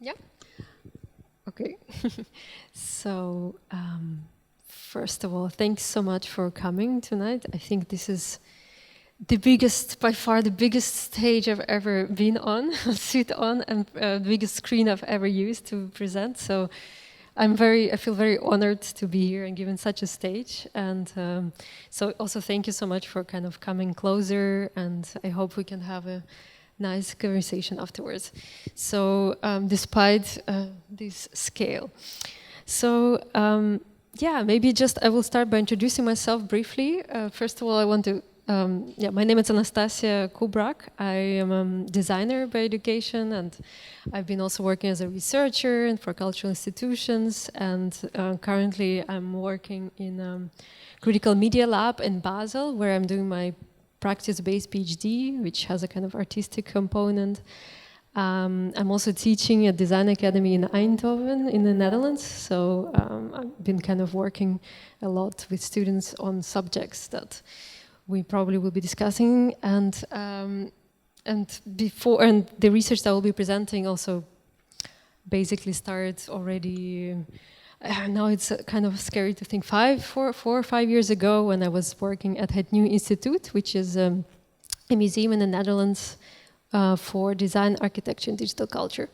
Yeah. Okay. So, first of all, thanks so much for coming tonight. I think this is the biggest, by far the biggest stage I've ever been on, sit on, and the biggest screen I've ever used to present. So I feel very honored to be here and given such a stage. And so also thank you so much for kind of coming closer, and I hope we can have a nice conversation afterwards. So despite this scale. So yeah, maybe just I will start by introducing myself briefly. First of all, I want to my name is Anastasia Kubrak. I am a designer by education, and I've been also working as a researcher and for cultural institutions. And currently, I'm working in a critical media lab in Basel, where I'm doing my practice-based PhD, which has a kind of artistic component. I'm also teaching at Design Academy in Eindhoven in the Netherlands. So I've been kind of working a lot with students on subjects that we probably will be discussing, and the research that I will be presenting also basically started already. Now it's kind of scary to think 4 or 5 years ago when I was working at Het Nieuw Institute, which is a museum in the Netherlands for design, architecture, and digital culture.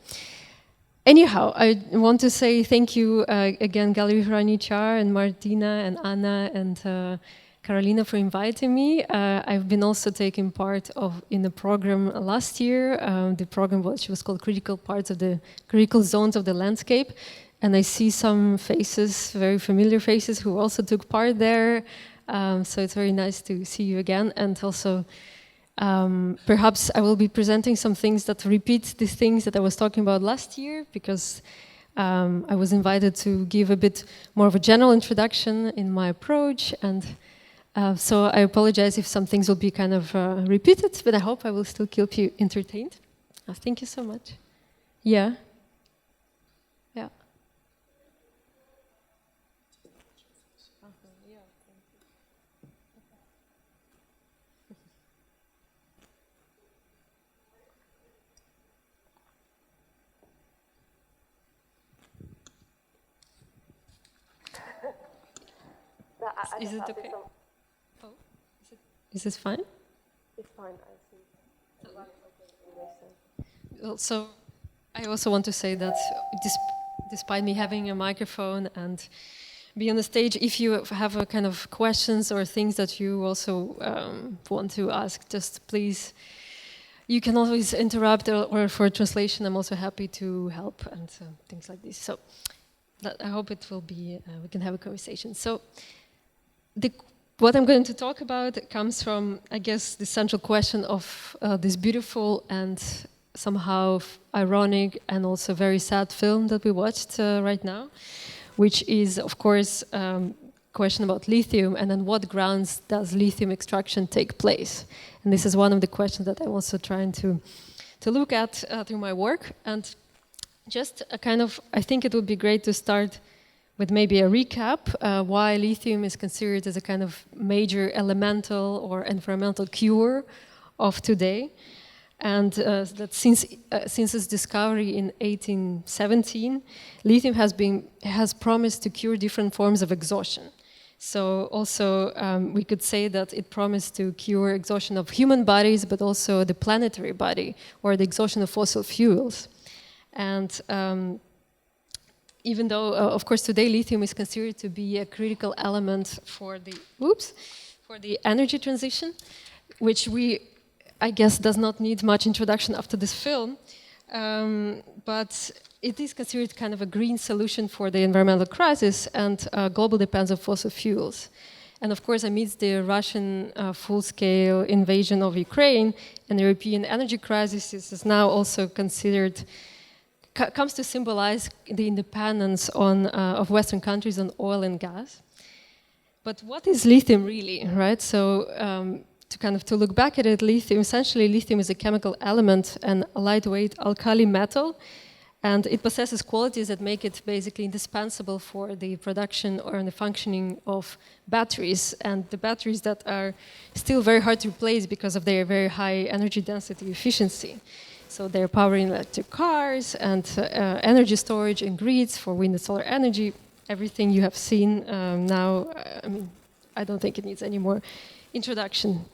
Anyhow, I want to say thank you again, Gallery Hraničar and Martina and Anna and Carolina for inviting me. I've been also taking part in the program last year. The program which was called Critical Zones of the Landscape. And I see some faces, very familiar faces, who also took part there. So it's very nice to see you again. And also, perhaps I will be presenting some things that repeat the things that I was talking about last year, because I was invited to give a bit more of a general introduction in my approach. And so I apologize if some things will be kind of repeated, but I hope I will still keep you entertained. Thank you so much. Yeah. Yeah. Is it okay? Oh, is this fine? It's fine, I see. Well, so I also want to say that despite me having a microphone and be on the stage, if you have a kind of questions or things that you also want to ask, just please, you can always interrupt, or for translation, I'm also happy to help and things like this. So I hope it will be, we can have a conversation. So what I'm going to talk about comes from, I guess, the central question of this beautiful and somehow ironic and also very sad film that we watched right now, which is, of course, question about lithium, and on what grounds does lithium extraction take place? And this is one of the questions that I'm also trying to look at through my work. And just a kind of, I think it would be great to start with maybe a recap why lithium is considered as a kind of major elemental or environmental cure of today. And that since its discovery in 1817, lithium has promised to cure different forms of exhaustion. So also we could say that it promised to cure exhaustion of human bodies, but also the planetary body, or the exhaustion of fossil fuels. And even though, of course, today lithium is considered to be a critical element for the energy transition, which I guess, does not need much introduction after this film, but it is considered kind of a green solution for the environmental crisis and global dependence on fossil fuels. And of course, amidst the Russian full-scale invasion of Ukraine, and the European energy crisis is now also considered comes to symbolize the independence of Western countries on oil and gas. But what is lithium really, right? So to look back at it, essentially lithium is a chemical element and a lightweight alkali metal, and it possesses qualities that make it basically indispensable for the production or the functioning of batteries, and the batteries that are still very hard to replace because of their very high energy density efficiency. So they're powering electric cars and energy storage and grids for wind and solar energy. Everything you have seen now, I mean, I don't think it needs any more introduction.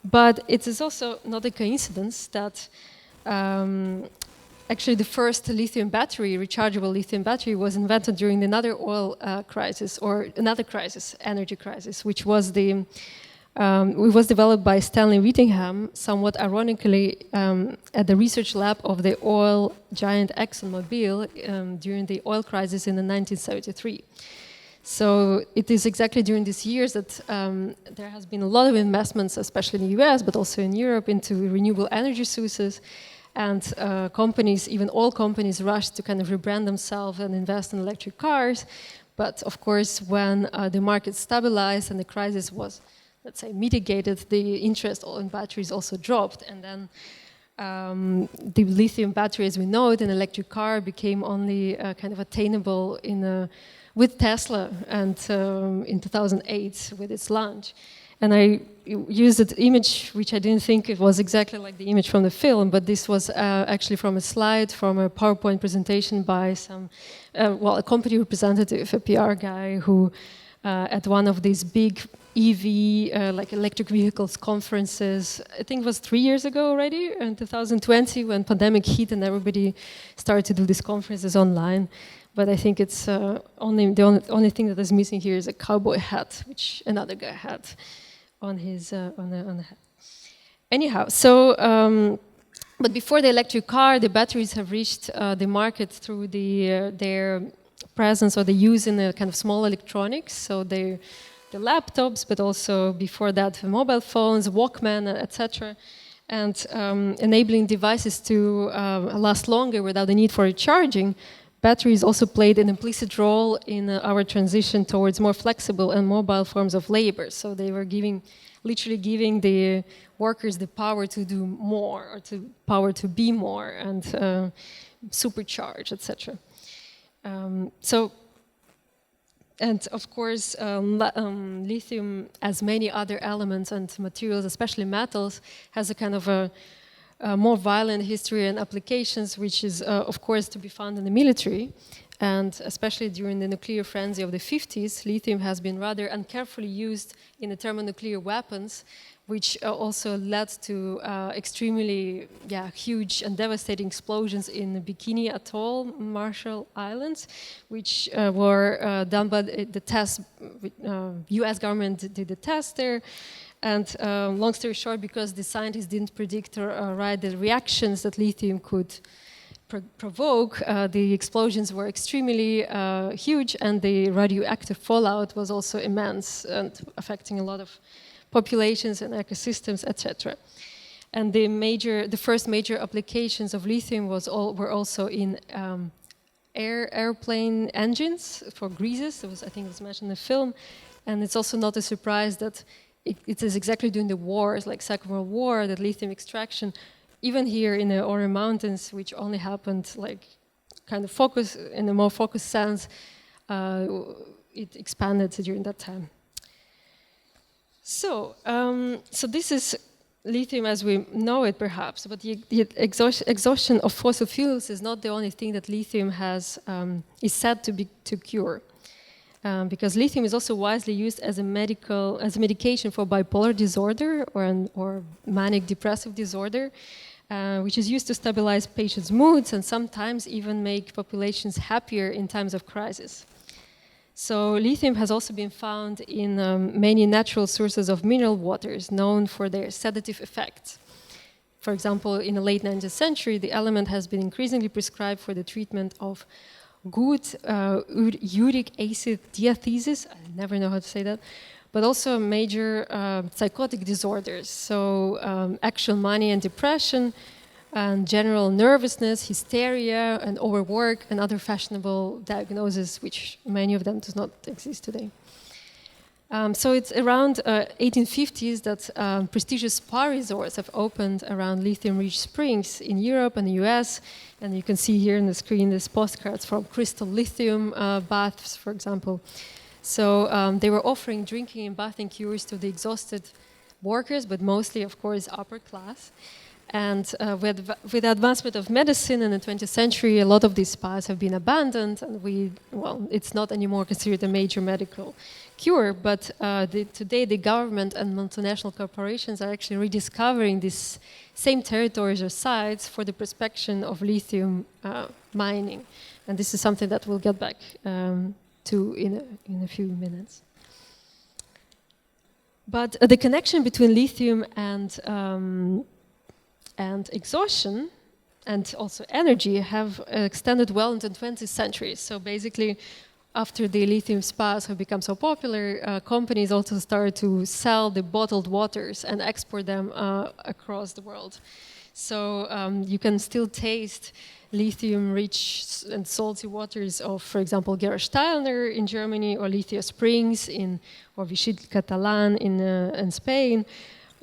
But it is also not a coincidence that actually the first lithium battery, rechargeable lithium battery, was invented during another oil crisis, or another crisis, energy crisis, which was it was developed by Stanley Whittingham, somewhat ironically, at the research lab of the oil giant ExxonMobil during the oil crisis in 1973. So it is exactly during these years that there has been a lot of investments, especially in the US, but also in Europe, into renewable energy sources. And companies, even oil companies, rushed to kind of rebrand themselves and invest in electric cars. But of course, when the market stabilized and the crisis was, let's say, mitigated, the interest in batteries also dropped. And then the lithium battery, as we know it, in an electric car became only kind of attainable with Tesla and in 2008 with its launch. And I used an image which I didn't think it was exactly like the image from the film, but this was actually from a slide from a PowerPoint presentation by a company representative, a PR guy who at one of these big EV, like electric vehicles conferences, I think it was 3 years ago already, in 2020, when pandemic hit and everybody started to do these conferences online. But I think it's the only thing that is missing here is a cowboy hat, which another guy had on his on the hat. Anyhow, so but before the electric car, the batteries have reached the market through their presence or the use in a kind of small electronics. So the laptops, but also before that, mobile phones, Walkman, etc. And enabling devices to last longer without the need for recharging. Batteries also played an implicit role in our transition towards more flexible and mobile forms of labor. So they were literally giving the workers the power to do more, or power to be more, and supercharge, etc. And of course, lithium, as many other elements and materials, especially metals, has a kind of a more violent history and applications, which is, of course, to be found in the military. And especially during the nuclear frenzy of the 50s, lithium has been rather uncarefully used in the thermonuclear weapons, which also led to extremely huge and devastating explosions in the Bikini Atoll, Marshall Islands, which were done by the test. US government did the test there. And long story short, because the scientists didn't predict the reactions that lithium could provoke, the explosions were extremely huge, and the radioactive fallout was also immense and affecting a lot of populations and ecosystems, etc. And the first major applications of lithium were also in airplane engines for greases. I think it was mentioned in the film. And it's also not a surprise that it is exactly during the wars, like Second World War, that lithium extraction, even here in the Ore Mountains, which only happened like kind of in a more focused sense, it expanded during that time. So this is lithium as we know it, perhaps, but the exhaustion of fossil fuels is not the only thing that lithium is said to cure. Because lithium is also widely used as a medication for bipolar disorder or manic depressive disorder, which is used to stabilize patients' moods and sometimes even make populations happier in times of crisis. So lithium has also been found in many natural sources of mineral waters known for their sedative effects. For example, in the late 19th century, the element has been increasingly prescribed for the treatment of good uric acid diathesis, I never know how to say that, but also major psychotic disorders, so actual mania and depression, and general nervousness, hysteria, and overwork, and other fashionable diagnoses, which many of them do not exist today. So it's around 1850s that prestigious spa resorts have opened around lithium-rich springs in Europe and the US. And you can see here on the screen these postcards from crystal lithium baths, for example. So they were offering drinking and bathing cures to the exhausted workers, but mostly, of course, upper class. And with the advancement of medicine in the 20th century, a lot of these spas have been abandoned, and it's not anymore considered a major medical cure. But today, the government and multinational corporations are actually rediscovering these same territories or sites for the prospection of lithium mining. And this is something that we'll get back to in a few minutes. But the connection between lithium and exhaustion and also energy have extended well into the 20th century. So basically, after the lithium spas have become so popular, companies also started to sell the bottled waters and export them across the world. So you can still taste lithium-rich and salty waters of, for example, Gerolsteiner in Germany, or Lithia Springs or Vysídluje in Spain.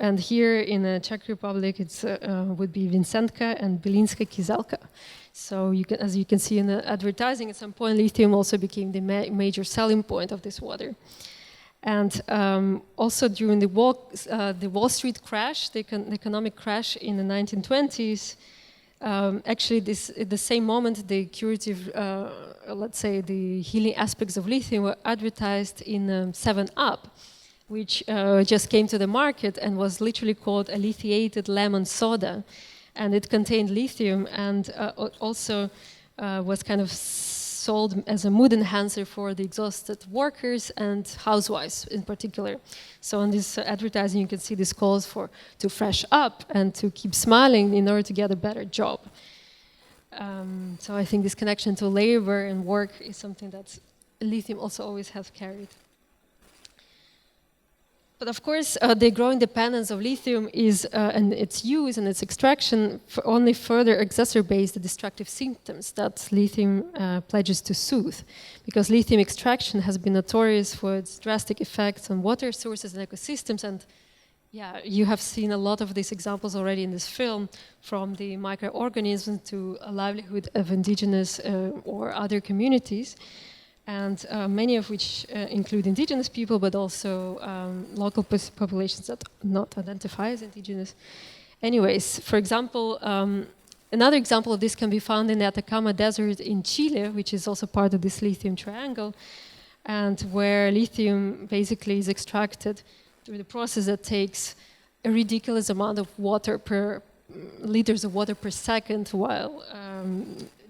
And here in the Czech Republic, it would be Vincentka and Bylinska Kyselka. So as you can see in the advertising, at some point, lithium also became the major selling point of this water. And also during the Wall Street crash, the economic crash in the 1920s, actually, at the same moment, the curative, let's say, the healing aspects of lithium were advertised in 7-Up, which just came to the market and was literally called a lithiated lemon soda. And it contained lithium and also was kind of sold as a mood enhancer for the exhausted workers and housewives in particular. So on this advertising, you can see these calls to fresh up and to keep smiling in order to get a better job. So I think this connection to labor and work is something that lithium also always has carried. But of course, the growing dependence of lithium and its use and its extraction only further exacerbates the destructive symptoms that lithium pledges to soothe. Because lithium extraction has been notorious for its drastic effects on water sources and ecosystems. And yeah, you have seen a lot of these examples already in this film, from the microorganisms to a livelihood of indigenous or other communities. And many of which include indigenous people, but also local populations that not identify as indigenous. Anyways, for example, another example of this can be found in the Atacama Desert in Chile, which is also part of this lithium triangle, and where lithium basically is extracted through the process that takes a ridiculous amount of water liters of water per second, while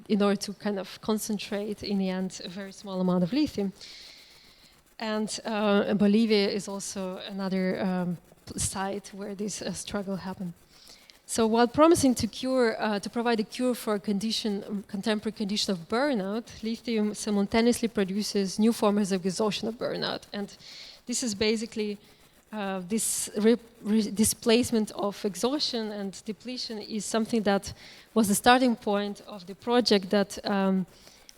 in order to kind of concentrate, in the end, a very small amount of lithium. And Bolivia is also another site where this struggle happened. So while promising to provide a cure for a contemporary condition of burnout, lithium simultaneously produces new forms of exhaustion of burnout. And this is basically this displacement of exhaustion and depletion is something that was the starting point of the project that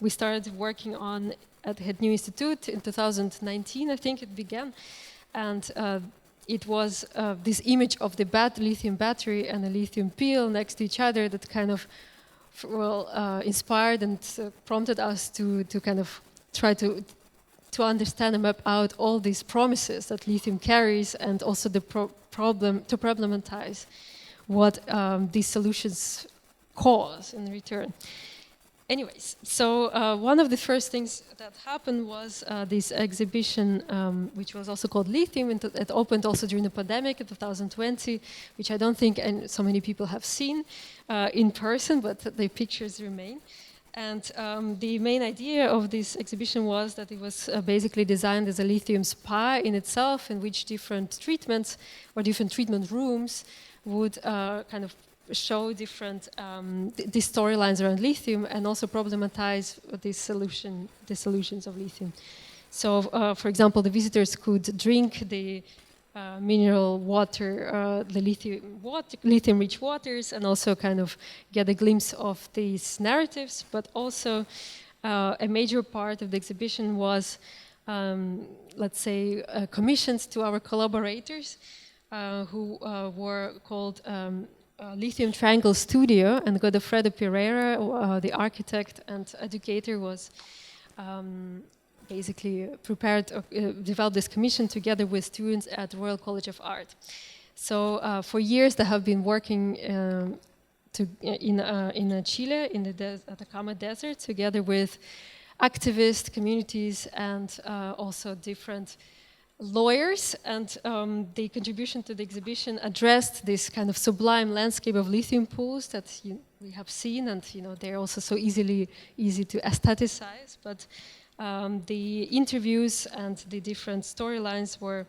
we started working on at the Het Nieuw Institute in 2019, I think it began. And it was this image of the lithium battery and the lithium peel next to each other that kind of inspired and prompted us to kind of try to understand and map out all these promises that lithium carries, and also to problematize what these solutions cause in return. Anyways, so one of the first things that happened was this exhibition, which was also called Lithium. It opened also during the pandemic in 2020, which I don't think so many people have seen in person, but the pictures remain. And the main idea of this exhibition was that it was basically designed as a lithium spa in itself, in which different treatments or different treatment rooms would kind of show different the storylines around lithium, and also problematize the solutions of lithium. So, for example, the visitors could drink the mineral water, the lithium-rich waters, and also kind of get a glimpse of these narratives. But also, a major part of the exhibition was, let's say, commissions to our collaborators, who were called Lithium Triangle Studio, and Godofredo Pereira, the architect and educator, was basically developed this commission together with students at Royal College of Art. So for years they have been working in Chile, in the Atacama Desert, together with activist communities and also different lawyers. And the contribution to the exhibition addressed this kind of sublime landscape of lithium pools that we have seen, and they're also so easy to aestheticize. But the interviews and the different storylines were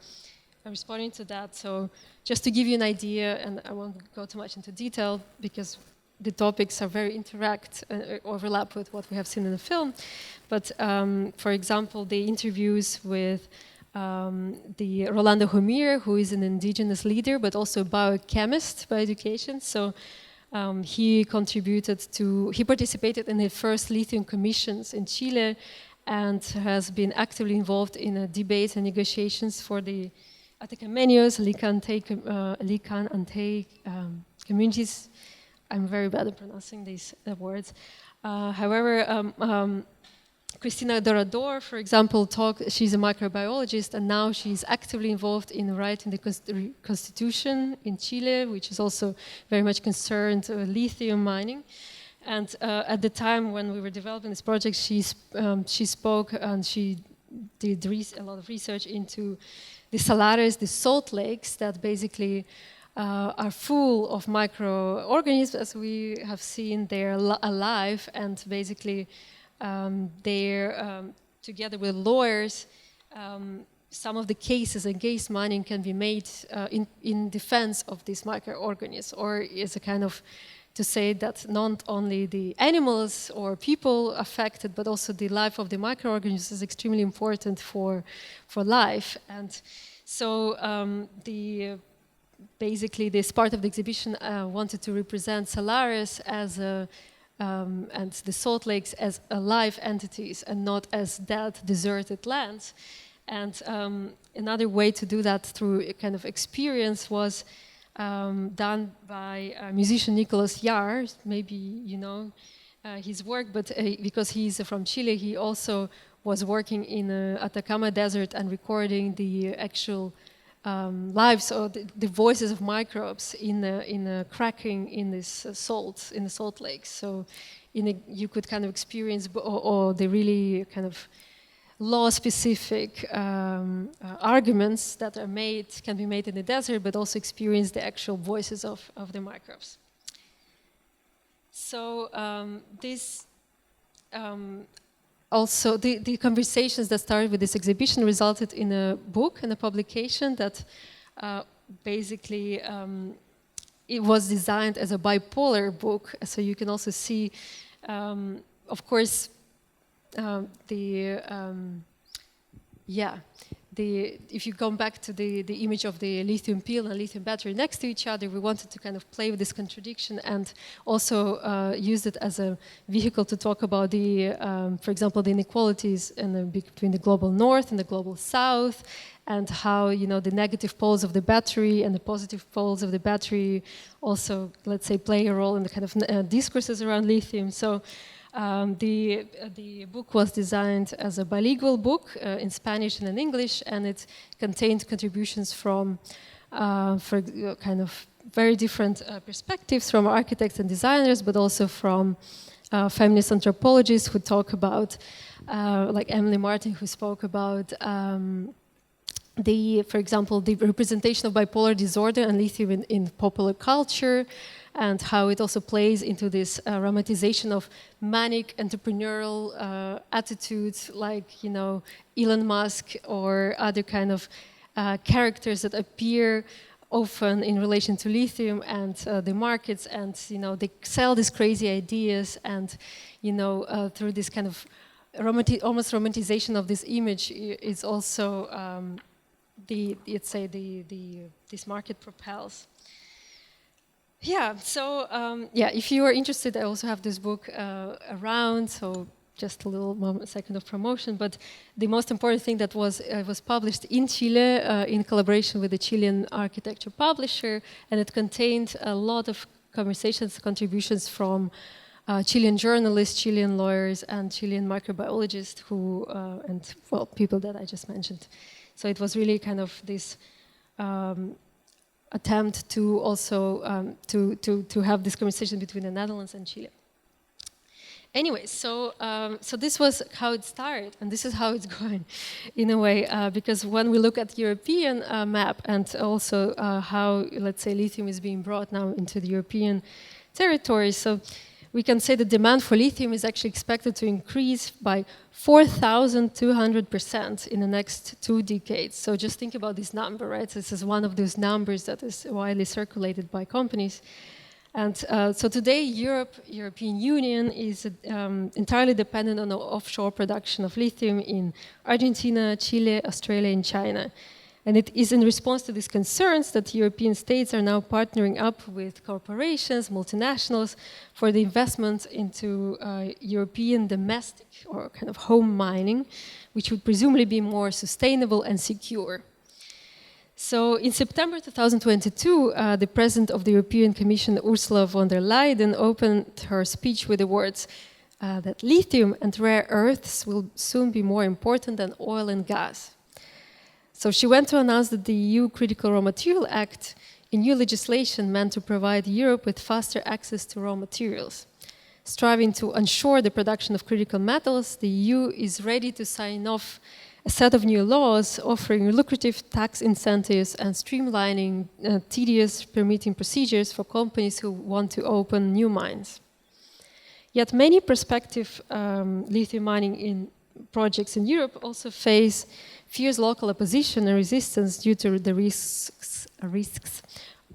responding to that. So just to give you an idea, and I won't go too much into detail because the topics are very overlap with what we have seen in the film. But for example, the interviews with the Rolando Homir, who is an indigenous leader, but also a biochemist by education. So he participated in the first lithium commissions in Chile and has been actively involved in debates and negotiations for the Atacameños, Lican Antey communities. I'm very bad at pronouncing these words. However, Cristina Dorador, for example, she's a microbiologist, and now she's actively involved in writing the constitution in Chile, which is also very much concerned with lithium mining. And at the time when we were developing this project, she spoke and she did a lot of research into the salares, the salt lakes that basically are full of microorganisms. As we have seen, they're alive, and basically they're together with lawyers. Some of the cases against mining can be made in defense of these microorganisms, or is a kind of to say that not only the animals or people affected, but also the life of the microorganisms is extremely important for life. And so basically this part of the exhibition wanted to represent salares as and the salt lakes as alive entities and not as dead, deserted lands. And another way to do that through a kind of experience was done by musician Nicholas Jahr. Maybe you know his work, but because he's from Chile, he also was working in Atacama Desert and recording the actual lives or the voices of microbes in cracking in this salt in the salt lakes. So you could kind of experience or the really kind of law-specific arguments that can be made in the desert, but also experience the actual voices of the microbes. So also, the conversations that started with this exhibition resulted in a book and a publication that basically it was designed as a bipolar book. So you can also see, of course, if you come back to the image of the lithium pill and lithium battery next to each other, we wanted to kind of play with this contradiction and also use it as a vehicle to talk about for example, the inequalities between the global north and the global south, and how the negative poles of the battery and the positive poles of the battery also, let's say, play a role in the kind of discourses around lithium. So. The book was designed as a bilingual book in Spanish and in English, and it contained contributions from kind of very different perspectives from architects and designers, but also from feminist anthropologists who talk about, like Emily Martin, who spoke about for example, the representation of bipolar disorder and lithium in popular culture, and how it also plays into this romanticization of manic entrepreneurial attitudes, like Elon Musk or other kind of characters that appear often in relation to lithium and the markets, and they sell these crazy ideas, and through this kind of almost romanticization of this image is also this market propels. Yeah, so if you are interested, I also have this book around, so just a little second of promotion, but the most important thing that was published in Chile in collaboration with the Chilean architecture publisher, and it contained a lot of contributions from Chilean journalists, Chilean lawyers, and Chilean microbiologists people that I just mentioned. So it was really kind of this attempt to also to have this conversation between the Netherlands and Chile. Anyway, so this was how it started, and this is how it's going, in a way, because when we look at European map and also how, let's say, lithium is being brought now into the European territory, so we can say the demand for lithium is actually expected to increase by 4,200% in the next 2 decades. So just think about this number, right? This is one of those numbers that is widely circulated by companies. And so today, European Union is entirely dependent on the offshore production of lithium in Argentina, Chile, Australia, and China. And it is in response to these concerns that European states are now partnering up with corporations, multinationals, for the investment into European domestic or kind of home mining, which would presumably be more sustainable and secure. So in September 2022, the President of the European Commission, Ursula von der Leyen, opened her speech with the words that lithium and rare earths will soon be more important than oil and gas. So she went to announce that the EU Critical Raw Material Act, a new legislation meant to provide Europe with faster access to raw materials. Striving to ensure the production of critical metals, the EU is ready to sign off a set of new laws offering lucrative tax incentives and streamlining tedious permitting procedures for companies who want to open new mines. Yet many prospective lithium mining projects in Europe also face fierce local opposition and resistance due to the risks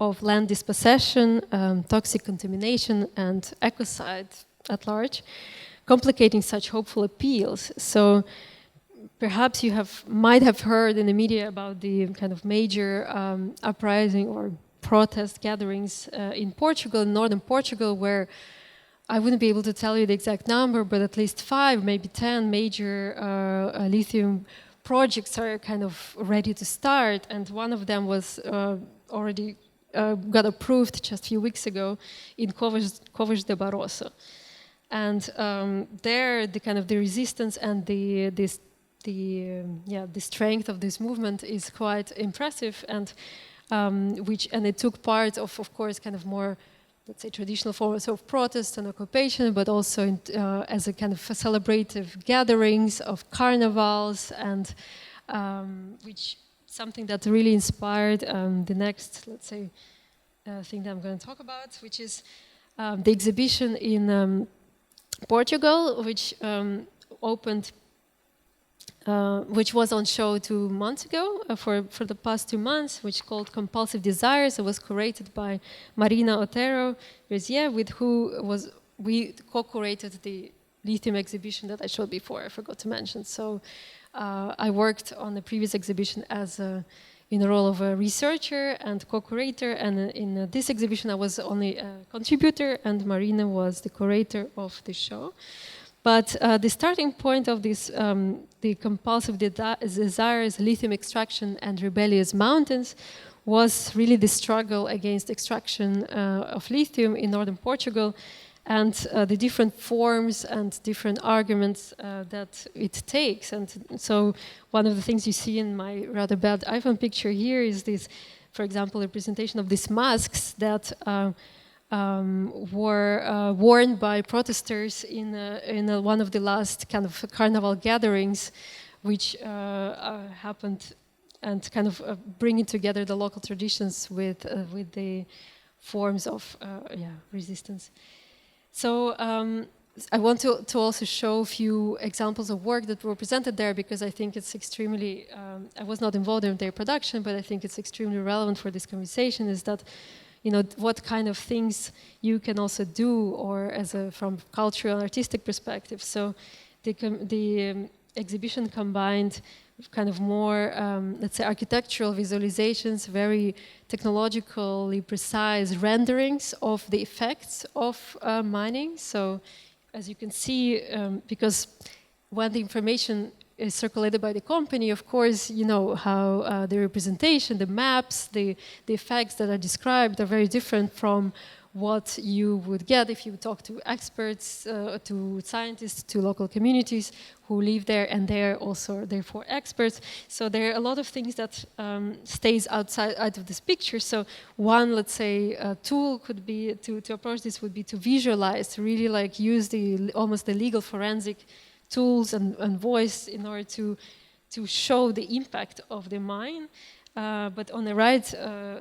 of land dispossession, toxic contamination, and ecocide at large, complicating such hopeful appeals. So perhaps you might have heard in the media about the kind of major uprising or protest gatherings in Portugal, in northern Portugal, where I wouldn't be able to tell you the exact number, but at least 5, maybe 10 major lithium projects are kind of ready to start, and one of them was already got approved just a few weeks ago in Covas de Barroso. And there, the kind of the resistance and the strength of this movement is quite impressive, and it took part of course, kind of more, let's say, traditional forms of protest and occupation, but also as a kind of celebrative gatherings of carnivals, and which something that really inspired the next, let's say, thing that I'm going to talk about, which is the exhibition in Portugal, which opened, which was on show 2 months ago for the past 2 months, which called Compulsive Desires. It was curated by Marina Otero Rezier, with who we co-curated the lithium exhibition that I showed before. I forgot to mention. So I worked on the previous exhibition in the role of a researcher and co-curator, and in this exhibition I was only a contributor, and Marina was the curator of the show. But the starting point of this, the compulsive desires, lithium extraction and rebellious mountains, was really the struggle against extraction of lithium in northern Portugal, and the different forms and different arguments that it takes. And so one of the things you see in my rather bad iPhone picture here is this, for example, a representation of these masks that were worn by protesters in one of the last kind of carnival gatherings, which happened, and kind of bringing together the local traditions with the forms of resistance. So I want to also show a few examples of work that were presented there, because I think it's extremely, I was not involved in their production, but I think it's extremely relevant for this conversation, is that, you know, what kind of things you can also do, or from cultural and artistic perspective. So the exhibition combined kind of more, let's say, architectural visualizations, very technologically precise renderings of the effects of mining. So as you can see, because when the information is circulated by the company, of course, you know how the representation, the maps, the effects that are described are very different from what you would get if you talk to experts, to scientists, to local communities who live there, and they're also therefore experts. So there are a lot of things that stays outside out of this picture. So one, let's say, tool could be to approach this would be to visualize, to really like use almost the legal forensic tools and voice in order to show the impact of the mine. But on the right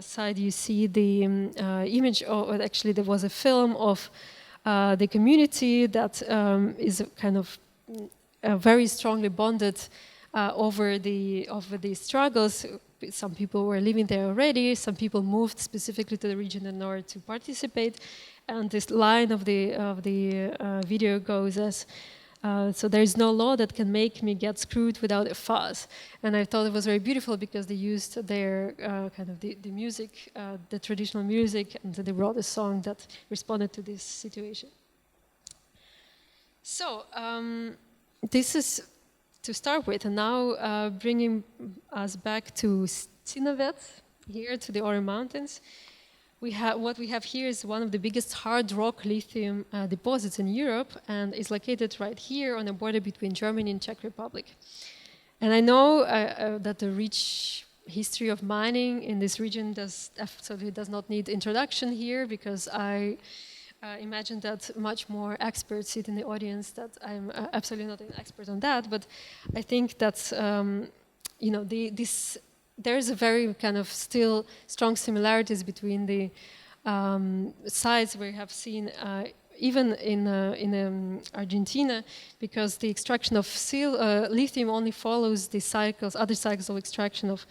side, you see the image, or actually there was a film of the community that is kind of very strongly bonded over the struggles. Some people were living there already. Some people moved specifically to the region in order to participate. And this line of the video goes as, so there is no law that can make me get screwed without a fuss. And I thought it was very beautiful because they used their kind of the music, the traditional music, and they wrote a song that responded to this situation. So this is to start with, and now bringing us back to Cínavet, here to the Ore Mountains. What we have here is one of the biggest hard rock lithium deposits in Europe, and is located right here on the border between Germany and Czech Republic. And I know that the rich history of mining in this region absolutely does not need introduction here, because I imagine that much more experts sit in the audience. That I'm absolutely not an expert on that, but I think that's there is a very kind of still strong similarities between the sites we have seen even in Argentina, because the extraction of lithium only follows the other cycles of extraction of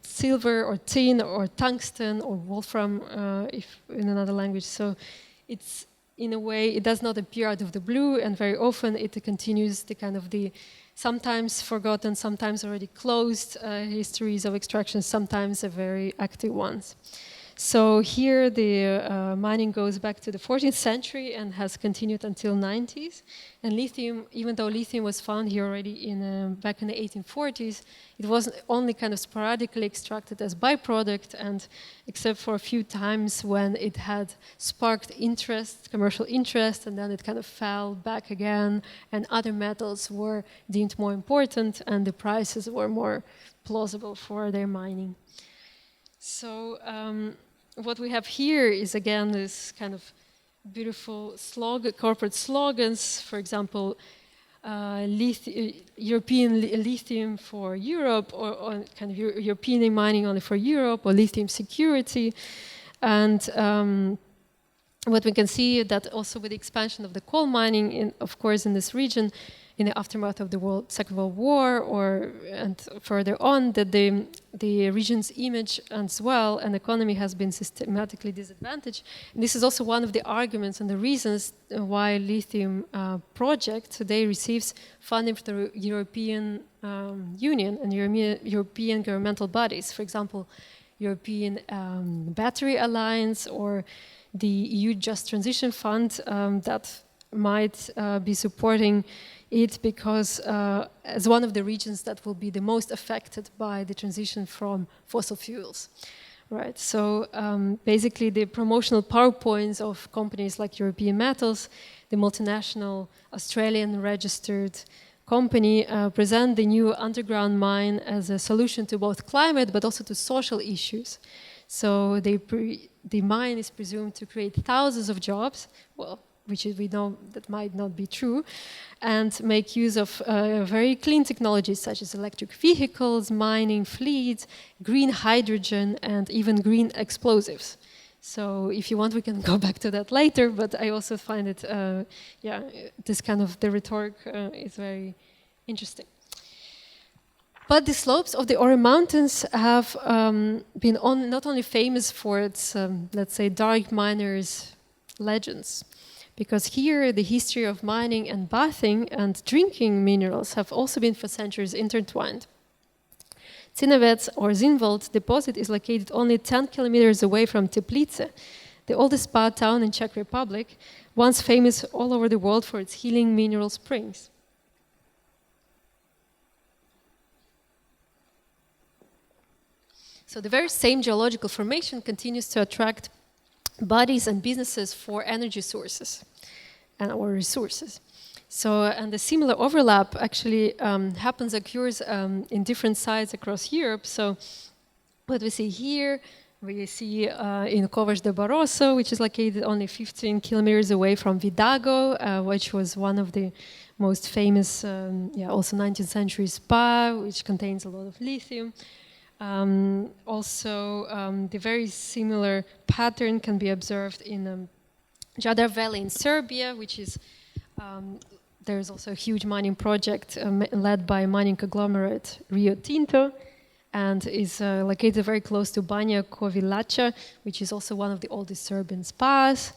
silver or tin or tungsten or wolfram, if in another language. So it's, in a way, it does not appear out of the blue, and very often it continues the kind of the sometimes forgotten, sometimes already closed histories of extraction, sometimes very active ones. So here the mining goes back to the 14th century and has continued until 90s. And lithium, even though lithium was found here already back in the 1840s, it was only kind of sporadically extracted as byproduct, and except for a few times when it had sparked interest, commercial interest, and then it kind of fell back again, and other metals were deemed more important, and the prices were more plausible for their mining. So what we have here is, again, this kind of beautiful corporate slogans. For example, European lithium for Europe, or kind of European mining only for Europe, or lithium security. And what we can see that also with the expansion of the coal mining, of course, in this region, in the aftermath of the Second World War, and further on, that the region's image as well and economy has been systematically disadvantaged. And this is also one of the arguments and the reasons why lithium project today receives funding from the European Union and European governmental bodies. For example, European Battery Alliance or the EU Just Transition Fund that might be supporting it, because as one of the regions that will be the most affected by the transition from fossil fuels, right? So basically the promotional PowerPoints of companies like European Metals, the multinational Australian registered company, present the new underground mine as a solution to both climate but also to social issues. So the mine is presumed to create thousands of jobs, well, which we know that might not be true, and make use of very clean technologies such as electric vehicles, mining fleets, green hydrogen, and even green explosives. So if you want, we can go back to that later, but I also find it, this kind of the rhetoric is very interesting. But the slopes of the Ore Mountains have been not only famous for its, let's say, dark miners' legends, because here the history of mining and bathing and drinking minerals have also been for centuries intertwined. Cínavet's or Zinwald deposit is located only 10 kilometers away from Teplice, the oldest spa town in Czech Republic, once famous all over the world for its healing mineral springs. So the very same geological formation continues to attract bodies and businesses for energy sources or resources. So, and the similar overlap actually occurs in different sites across Europe. So, what we see here, we see in Covas de Barroso, which is located only 15 kilometers away from Vidago, which was one of the most famous, also 19th century spa, which contains a lot of lithium. The very similar pattern can be observed in Jadar Valley in Serbia, which is there's also a huge mining project led by mining conglomerate Rio Tinto, and is located very close to Banja Kovilača, which is also one of the oldest Serbian spas.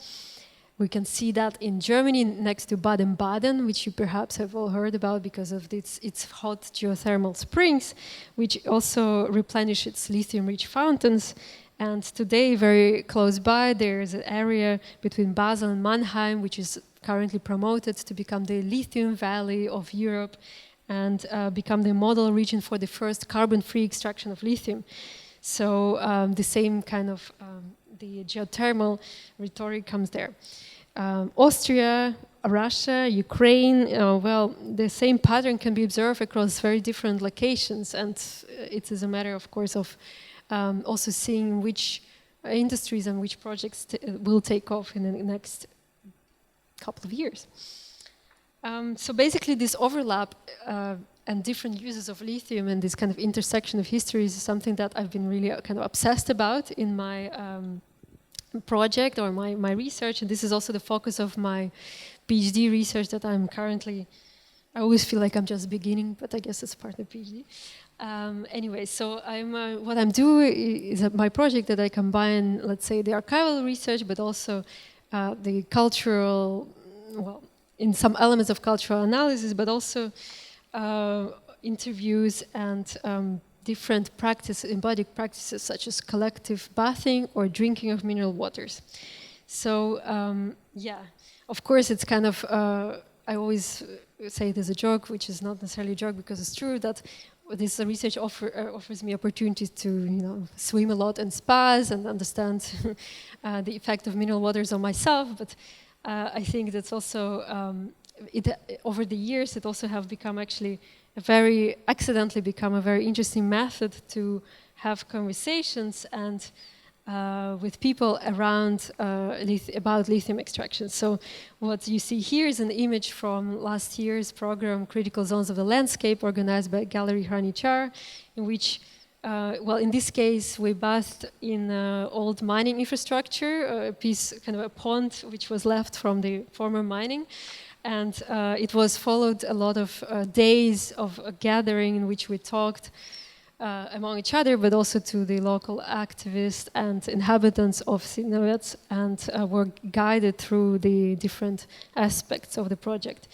We can see that in Germany, next to Baden-Baden, which you perhaps have all heard about because of its hot geothermal springs, which also replenish its lithium-rich fountains. And today, very close by, there is an area between Basel and Mannheim, which is currently promoted to become the lithium valley of Europe and become the model region for the first carbon-free extraction of lithium. So the same kind of the geothermal rhetoric comes there. Austria, Russia, Ukraine, the same pattern can be observed across very different locations, and it is a matter, of course, of also seeing which industries and which projects will take off in the next couple of years. So basically this overlap and different uses of lithium and this kind of intersection of histories is something that I've been really kind of obsessed about in my project or my research, and this is also the focus of my PhD research that I'm currently, I always feel like I'm just beginning, but I guess it's part of PhD. Anyway, so what I'm doing is my project that I combine, let's say, the archival research, but also the cultural, in some elements of cultural analysis, but also interviews and different embodied practices such as collective bathing or drinking of mineral waters. So, of course, it's kind of, I always say it as a joke, which is not necessarily a joke because it's true that this research offers me opportunities to, swim a lot in spas and understand the effect of mineral waters on myself. But I think that's also, over the years, it also have become actually accidentally become a very interesting method to have conversations and with people around about lithium extraction. So what you see here is an image from last year's program, Critical Zones of the Landscape, organized by Gallery Hraničar, in which, in this case, we bathed in old mining infrastructure, a piece, kind of a pond, which was left from the former mining. And it was followed a lot of days of a gathering in which we talked among each other, but also to the local activists and inhabitants of Sinovac, and were guided through the different aspects of the project.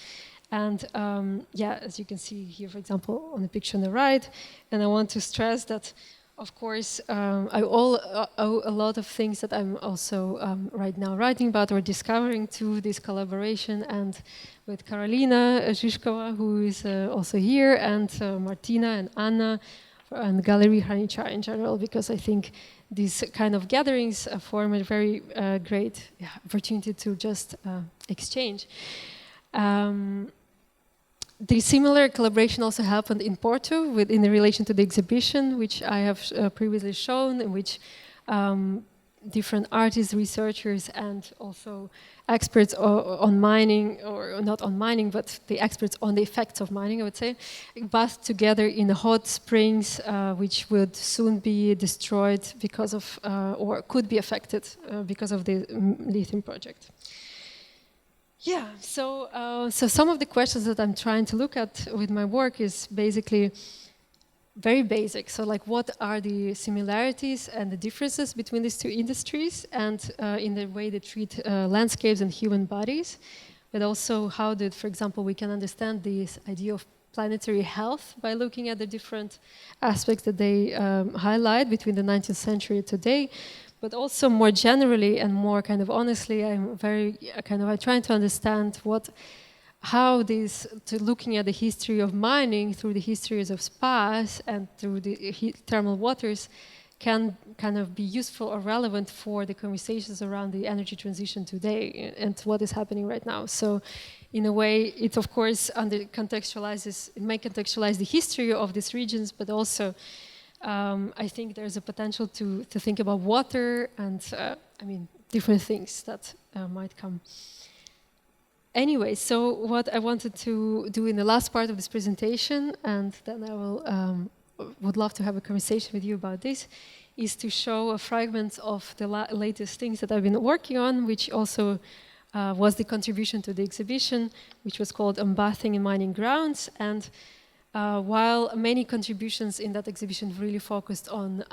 And as you can see here, for example, on the picture on the right, and I want to stress that, of course, I owe a lot of things that I'm also right now writing about or discovering to this collaboration, and with Karolina Žižkova, who is also here, and Martina and Anna, and Gallery Hraničar in general, because I think these kind of gatherings form a very great opportunity to just exchange. The similar collaboration also happened in Porto in relation to the exhibition, which I have previously shown, in which different artists, researchers, and also experts on mining, or not on mining, but the experts on the effects of mining, I would say, bathed together in hot springs, which would soon be destroyed because of, or could be affected because of the lithium project. Yeah, so some of the questions that I'm trying to look at with my work is basically very basic. So like, what are the similarities and the differences between these two industries, and in the way they treat landscapes and human bodies, but also how did, for example, we can understand this idea of planetary health by looking at the different aspects that they highlight between the 19th century and today. But also more generally and more kind of honestly, I'm trying to understand looking at the history of mining through the histories of spas and through the thermal waters can kind of be useful or relevant for the conversations around the energy transition today and what is happening right now. So in a way, it of course it may contextualize the history of these regions, but also I think there's a potential to think about water and different things that might come. Anyway, so what I wanted to do in the last part of this presentation, and then I would love to have a conversation with you about this, is to show a fragment of the latest things that I've been working on, which also was the contribution to the exhibition, which was called Unbathing in Mining Grounds. And while many contributions in that exhibition really focused on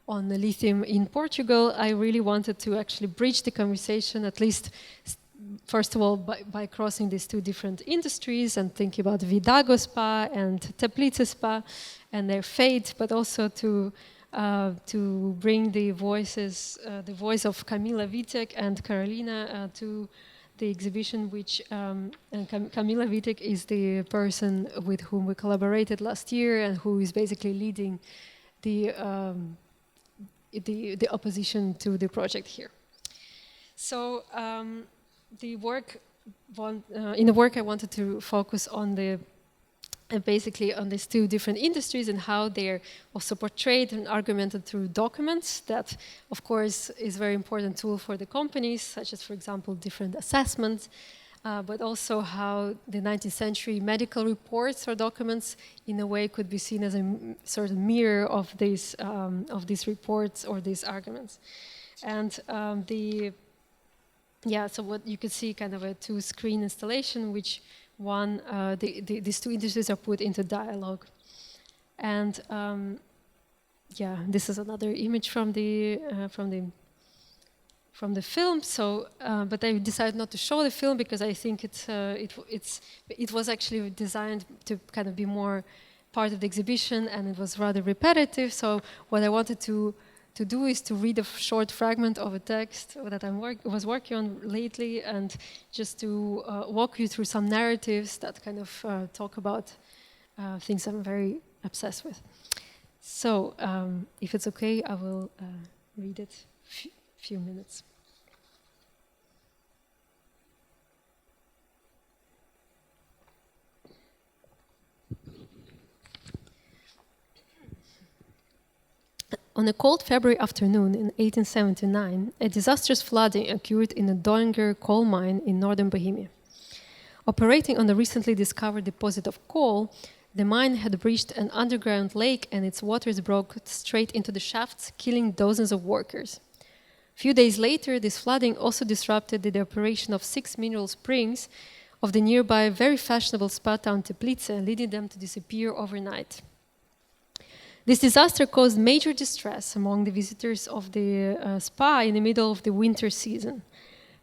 the lithium in Portugal, I really wanted to actually bridge the conversation, at least first of all, by crossing these two different industries and thinking about Vidago Spa and Teplice Spa and their fate, but also to bring the voice of Kamila Vitek and Karolina to the exhibition, which and Kamila Vitek is the person with whom we collaborated last year and who is basically leading the opposition to the project here. So in the work I wanted to focus on basically on these two different industries and how they're also portrayed and argumented through documents that, of course, is a very important tool for the companies, such as, for example, different assessments, but also how the 19th century medical reports or documents, in a way, could be seen as a sort of mirror of these reports or these arguments. And so what you could see, kind of a two-screen installation, which these two industries are put into dialogue. And this is another image from the film. So, but I decided not to show the film because I think it was actually designed to kind of be more part of the exhibition, and it was rather repetitive. So what I wanted to do is to read a short fragment of a text that I was working on lately, and just to walk you through some narratives that kind of talk about things I'm very obsessed with. So, if it's okay, I will read it few minutes. On a cold February afternoon in 1879, a disastrous flooding occurred in a Doinger coal mine in northern Bohemia. Operating on the recently discovered deposit of coal, the mine had breached an underground lake and its waters broke straight into the shafts, killing dozens of workers. A few days later, this flooding also disrupted the operation of 6 mineral springs of the nearby very fashionable spa town Teplice, leading them to disappear overnight. This disaster caused major distress among the visitors of the spa in the middle of the winter season.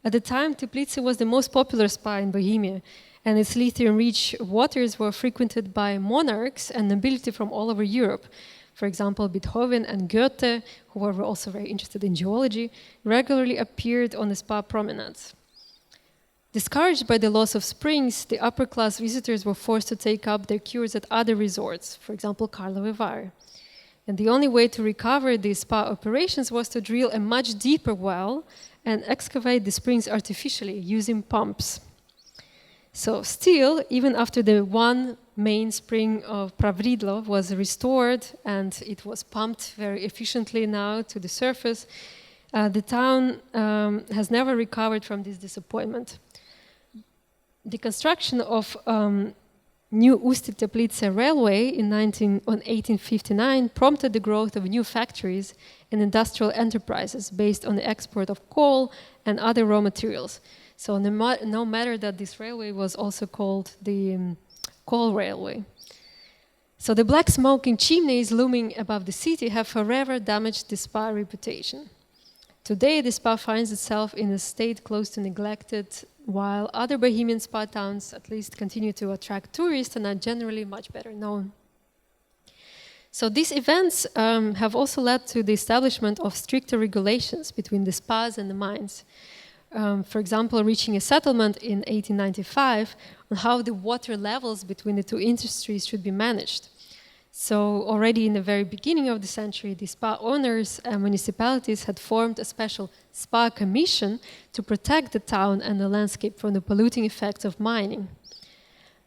At the time, Teplice was the most popular spa in Bohemia, and its lithium-rich waters were frequented by monarchs and nobility from all over Europe. For example, Beethoven and Goethe, who were also very interested in geology, regularly appeared on the spa promenades. Discouraged by the loss of springs, the upper-class visitors were forced to take up their cures at other resorts, for example, Karlovy Vary. And the only way to recover these spa operations was to drill a much deeper well and excavate the springs artificially using pumps. So still, even after the one main spring of Pravridlo was restored and it was pumped very efficiently now to the surface, the town has never recovered from this disappointment. The construction of new Usti-Teplice railway in 1859 prompted the growth of new factories and industrial enterprises based on the export of coal and other raw materials. So no matter that this railway was also called the coal railway. So the black smoking chimneys looming above the city have forever damaged the spa reputation. Today, the spa finds itself in a state close to neglected, while other Bohemian spa towns at least continue to attract tourists and are generally much better known. So these events have also led to the establishment of stricter regulations between the spas and the mines. For example, reaching a settlement in 1895 on how the water levels between the two industries should be managed. So already in the very beginning of the century, the spa owners and municipalities had formed a special spa commission to protect the town and the landscape from the polluting effects of mining.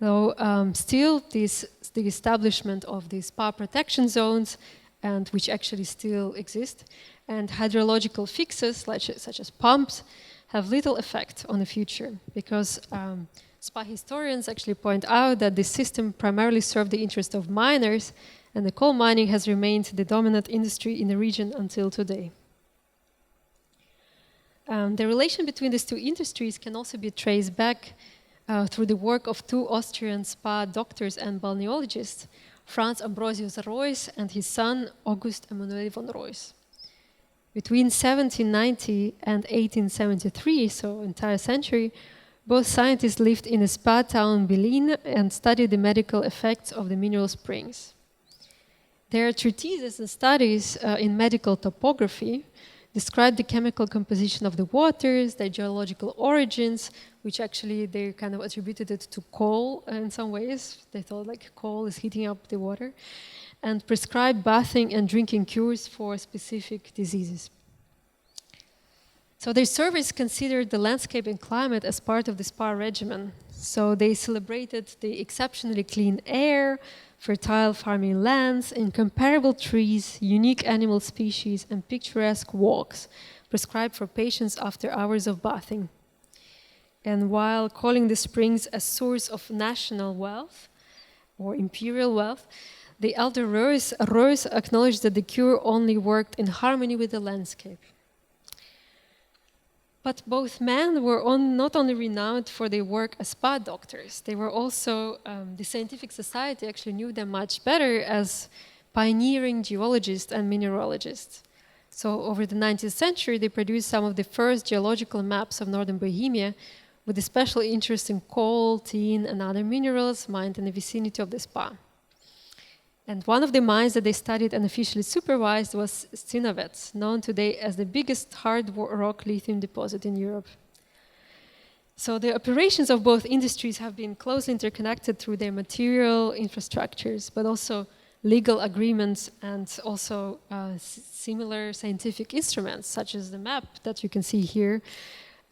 Though still the establishment of the spa protection zones, and which actually still exist, and hydrological fixes such as pumps have little effect on the future, because spa historians actually point out that this system primarily served the interest of miners, and the coal mining has remained the dominant industry in the region until today. The relation between these two industries can also be traced back through the work of two Austrian spa doctors and balneologists, Franz Ambrosius Reuss and his son August Emanuel von Reuss. Between 1790 and 1873, so entire century, both scientists lived in a spa town Bilin and studied the medical effects of the mineral springs. Their treatises and studies in medical topography described the chemical composition of the waters, their geological origins, which actually they kind of attributed it to coal in some ways. They thought like coal is heating up the water, and prescribed bathing and drinking cures for specific diseases. So their surveys considered the landscape and climate as part of the spa regimen. So they celebrated the exceptionally clean air, fertile farming lands, incomparable trees, unique animal species, and picturesque walks prescribed for patients after hours of bathing. And while calling the springs a source of national wealth or imperial wealth, the elder Reuss acknowledged that the cure only worked in harmony with the landscape. But both men were not only renowned for their work as spa doctors, they were also, the scientific society actually knew them much better as pioneering geologists and mineralogists. So over the 19th century, they produced some of the first geological maps of northern Bohemia with a special interest in coal, tin, and other minerals mined in the vicinity of the spa. And one of the mines that they studied and officially supervised was Synovets, known today as the biggest hard rock lithium deposit in Europe. So the operations of both industries have been closely interconnected through their material infrastructures, but also legal agreements and also similar scientific instruments, such as the map that you can see here.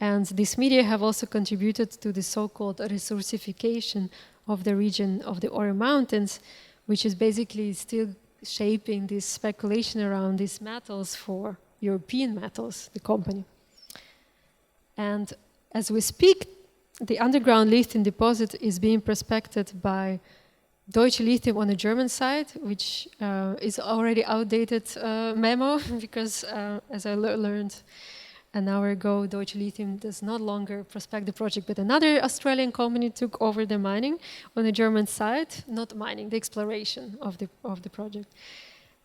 And these media have also contributed to the so-called resourcification of the region of the Ore Mountains, which is basically still shaping this speculation around these metals for European Metals, the company. And as we speak, the underground lithium deposit is being prospected by Deutsche Lithium on the German side, which is already outdated memo, because as I learned an hour ago, Deutsche Lithium does not longer prospect the project, but another Australian company took over the mining on the German side, not mining, the exploration of the project.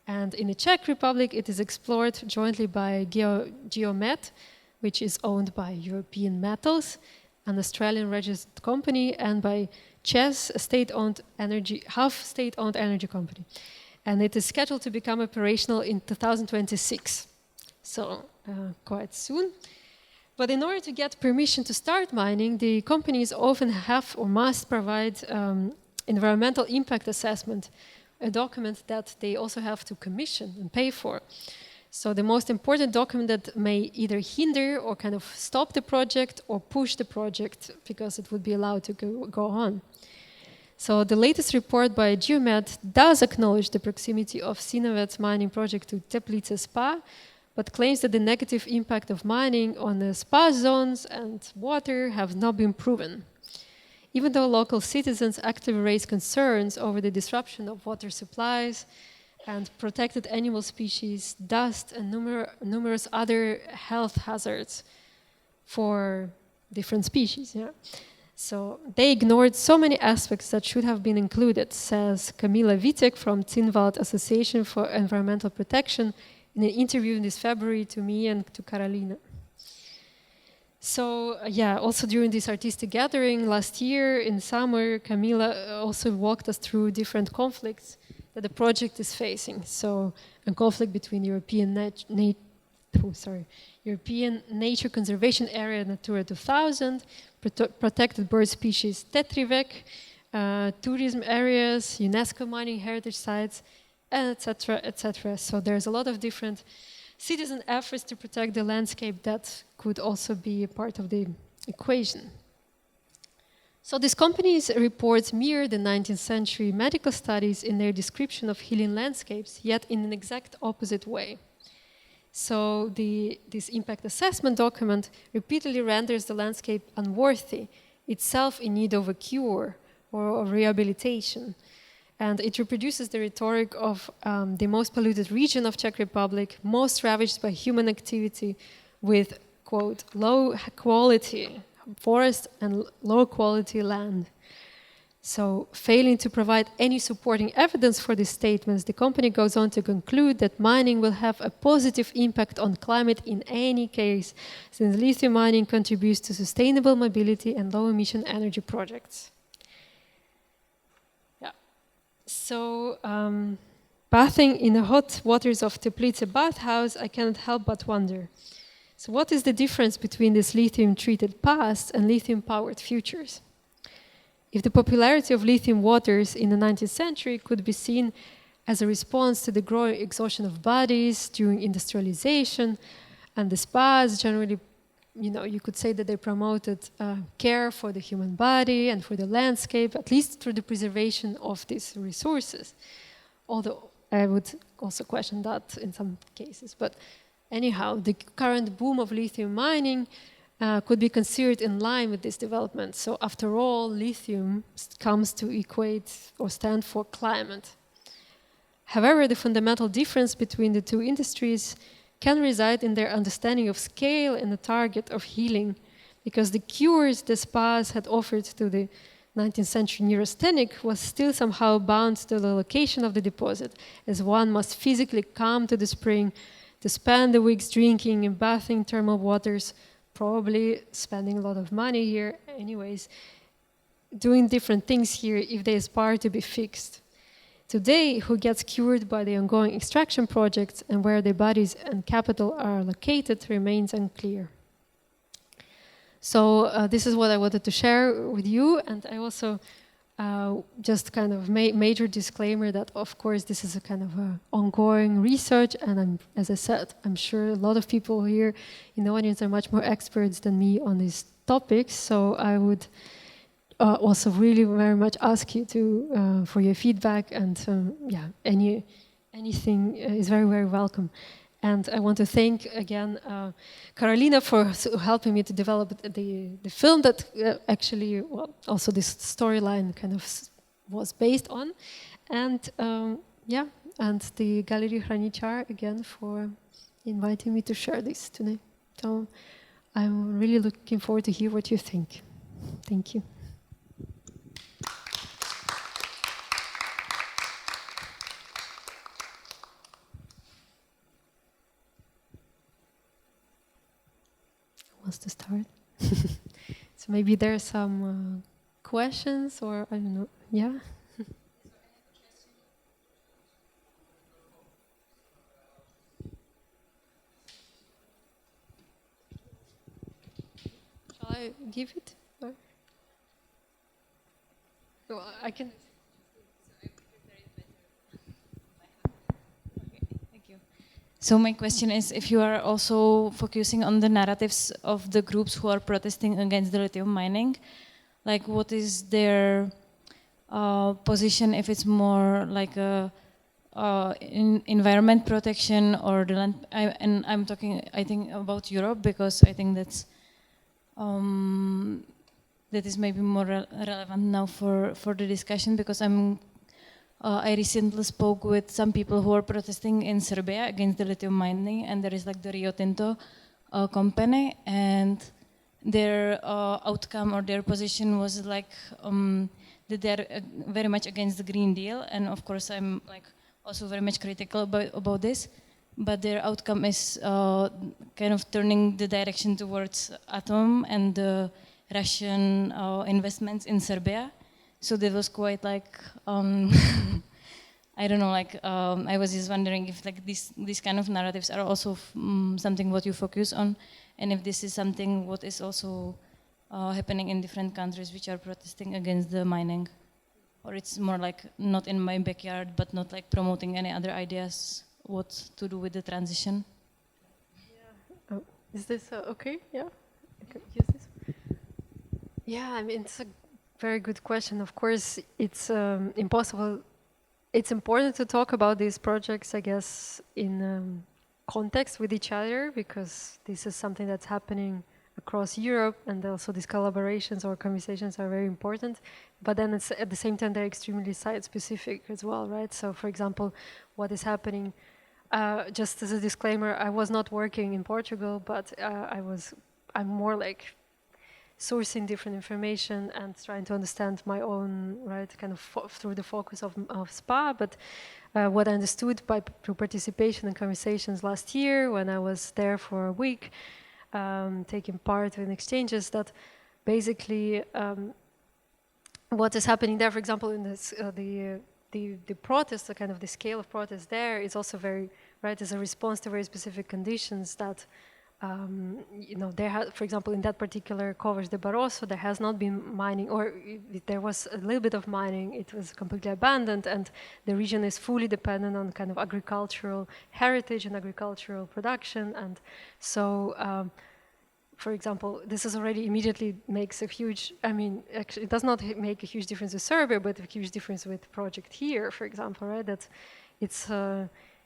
And in the Czech Republic, it is explored jointly by Geomet, which is owned by European Metals, an Australian registered company, and by ČEZ, a state-owned energy, half state-owned energy company. And it is scheduled to become operational in 2026. So quite soon. But in order to get permission to start mining, the companies often have or must provide environmental impact assessment, a document that they also have to commission and pay for. So the most important document that may either hinder or kind of stop the project or push the project because it would be allowed to go on. So the latest report by Geomet does acknowledge the proximity of Synovets mining project to Teplice Spa, but claims that the negative impact of mining on the spa zones and water have not been proven. Even though local citizens actively raise concerns over the disruption of water supplies and protected animal species, dust, and numerous other health hazards for different species. Yeah? So they ignored so many aspects that should have been included, says Camilla Witek from Zinnwald Association for Environmental Protection in an interview in this February to me and to Karolina. So also during this artistic gathering last year in summer, Camilla also walked us through different conflicts that the project is facing. So a conflict between European Nature Conservation Area Natura 2000, protected bird species Tetrivec, tourism areas, UNESCO mining heritage sites, etc., etc. So there's a lot of different citizen efforts to protect the landscape that could also be a part of the equation. So these companies' reports mirror the 19th century medical studies in their description of healing landscapes, yet in an exact opposite way. So this impact assessment document repeatedly renders the landscape unworthy, itself in need of a cure or of rehabilitation. And it reproduces the rhetoric of the most polluted region of Czech Republic, most ravaged by human activity, with, quote, low quality forest and low quality land. So, failing to provide any supporting evidence for these statements, the company goes on to conclude that mining will have a positive impact on climate in any case, since lithium mining contributes to sustainable mobility and low emission energy projects. Yeah. So, bathing in the hot waters of Teplice bathhouse, I cannot help but wonder. So what is the difference between this lithium-treated past and lithium-powered futures? If the popularity of lithium waters in the 19th century could be seen as a response to the growing exhaustion of bodies during industrialization, and the spas generally, you could say that they promoted care for the human body and for the landscape, at least through the preservation of these resources. Although I would also question that in some cases. But anyhow, the current boom of lithium mining could be considered in line with this development. So after all, lithium comes to equate or stand for climate. However, the fundamental difference between the two industries can reside in their understanding of scale and the target of healing, because the cures the spas had offered to the 19th century neurasthenic was still somehow bound to the location of the deposit, as one must physically come to the spring to spend the weeks drinking and bathing thermal waters, probably spending a lot of money here anyways, doing different things here if they aspire to be fixed. Today, who gets cured by the ongoing extraction projects and where their bodies and capital are located remains unclear. So this is what I wanted to share with you, and I also just kind of major disclaimer that, of course, this is a kind of ongoing research, and as I said, I'm sure a lot of people here in the audience are much more experts than me on these topics. So I would also really very much ask you to for your feedback, and anything is very, very welcome. And I want to thank again Karolina for helping me to develop the film that actually, also this storyline kind of was based on. And and the Galerie Hraničar again for inviting me to share this today. So I'm really looking forward to hear what you think. Thank you. Wants to start? So maybe there are some questions, or I don't know. Yeah. Shall I give it? Or? No, I can. So my question is, if you are also focusing on the narratives of the groups who are protesting against the lithium mining, like what is their position, if it's more like a environment protection or the land, and I'm talking, I think, about Europe, because I think that's that is maybe more relevant now for the discussion, because I recently spoke with some people who are protesting in Serbia against the lithium mining, and there is like the Rio Tinto company, and their outcome or their position was like that they're very much against the Green Deal, and of course I'm like also very much critical about this, but their outcome is kind of turning the direction towards atom and the Russian investments in Serbia. So that was quite like, I don't know, like I was just wondering if like these kind of narratives are also something what you focus on, and if this is something what is also happening in different countries which are protesting against the mining. or it's more like not in my backyard, but not like promoting any other ideas what to do with the transition? Oh, is this okay? Yeah, I can use this. Yeah, I mean, it's a very good question. Of course, it's impossible. It's important to talk about these projects, I guess, in context with each other, because this is something that's happening across Europe, and also these collaborations or conversations are very important. But then it's at the same time they're extremely site-specific as well, right? So, for example, what is happening? Just as a disclaimer, I was not working in Portugal, but I'm more like sourcing different information and trying to understand my own, right, kind of through the focus of SPA. But what I understood through participation in conversations last year when I was there for a week, taking part in exchanges, that basically what is happening there, for example, in this, the protest, the kind of the scale of protest there is also very, right, as a response to very specific conditions that, you know, for example, in that particular Covas de Barroso, there has not been mining, or there was a little bit of mining, it was completely abandoned, and the region is fully dependent on kind of agricultural heritage and agricultural production. And so, for example, this is already immediately makes a huge, I mean, actually it does not make a huge difference with Serbia, but a huge difference with project here, for example, right? That it's,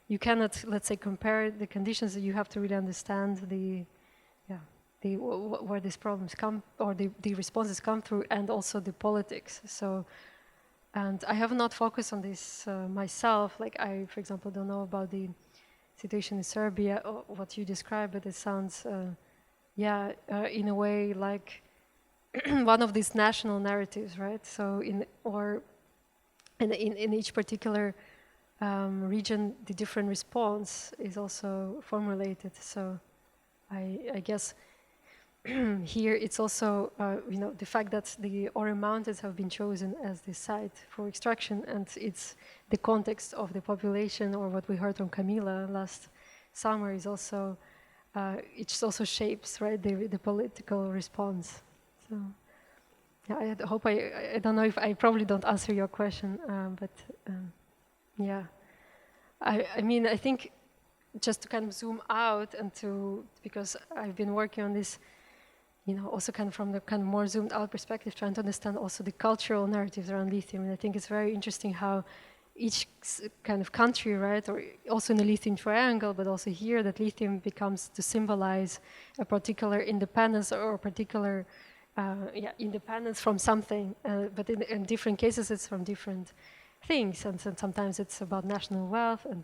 you cannot, let's say, compare the conditions. That you have to really understand where these problems come, or the responses come through, and also the politics. So, and I have not focused on this myself. Like I, for example, don't know about the situation in Serbia or what you described, but it sounds, in a way like one of these national narratives, right? So in each particular region, the different response is also formulated. So I guess here it's also, you know, the fact that the Ore Mountains have been chosen as the site for extraction, and it's the context of the population, or what we heard from Camila last summer is also, it also shapes, right, the political response. So yeah, I hope I don't know if I probably don't answer your question, but yeah, I mean, I think just to kind of zoom out and because I've been working on this, you know, also kind of from the kind of more zoomed out perspective, trying to understand also the cultural narratives around lithium. And I think it's very interesting how each kind of country, right, or also in the lithium triangle, but also here, that lithium becomes to symbolize a particular independence or a particular independence from something. But in different cases, it's from different things, and sometimes it's about national wealth, and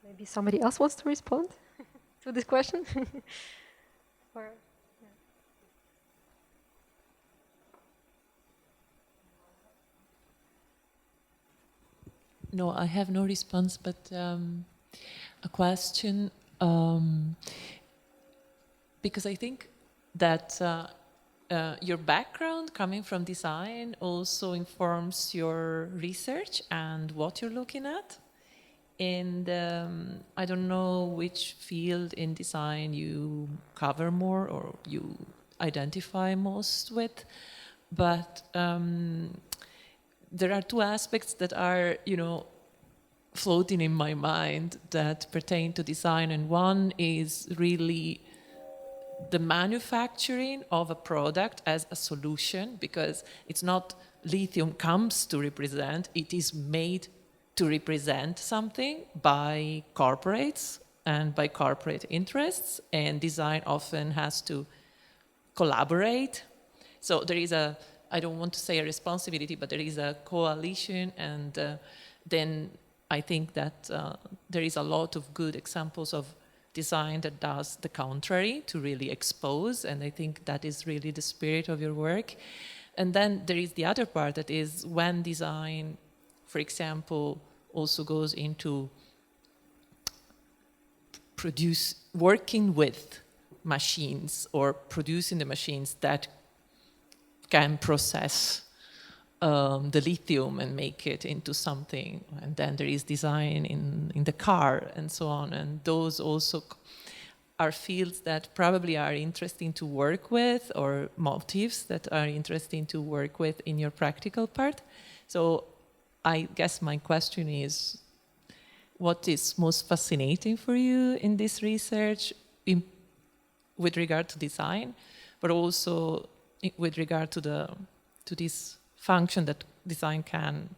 maybe somebody else wants to respond to this question. Or, No, I have no response, but a question, because I think that your background coming from design also informs your research and what you're looking at. And I don't know which field in design you cover more or you identify most with, but there are two aspects that are, you know, floating in my mind that pertain to design. And one is really the manufacturing of a product as a solution, because it's not lithium comes to represent, it is made to represent something by corporates and by corporate interests, and design often has to collaborate. So there is a, I don't want to say a responsibility, but there is a coalition, and then I think that there is a lot of good examples of design that does the contrary, to really expose, and I think that is really the spirit of your work. And then there is the other part, that is when design, for example, also goes into working with machines or producing the machines that can process the lithium and make it into something. And then there is design in the car and so on. And those also, are fields that probably are interesting to work with, or motives that are interesting to work with in your practical part. So I guess my question is, what is most fascinating for you in this research with regard to design, but also with regard to this function that design can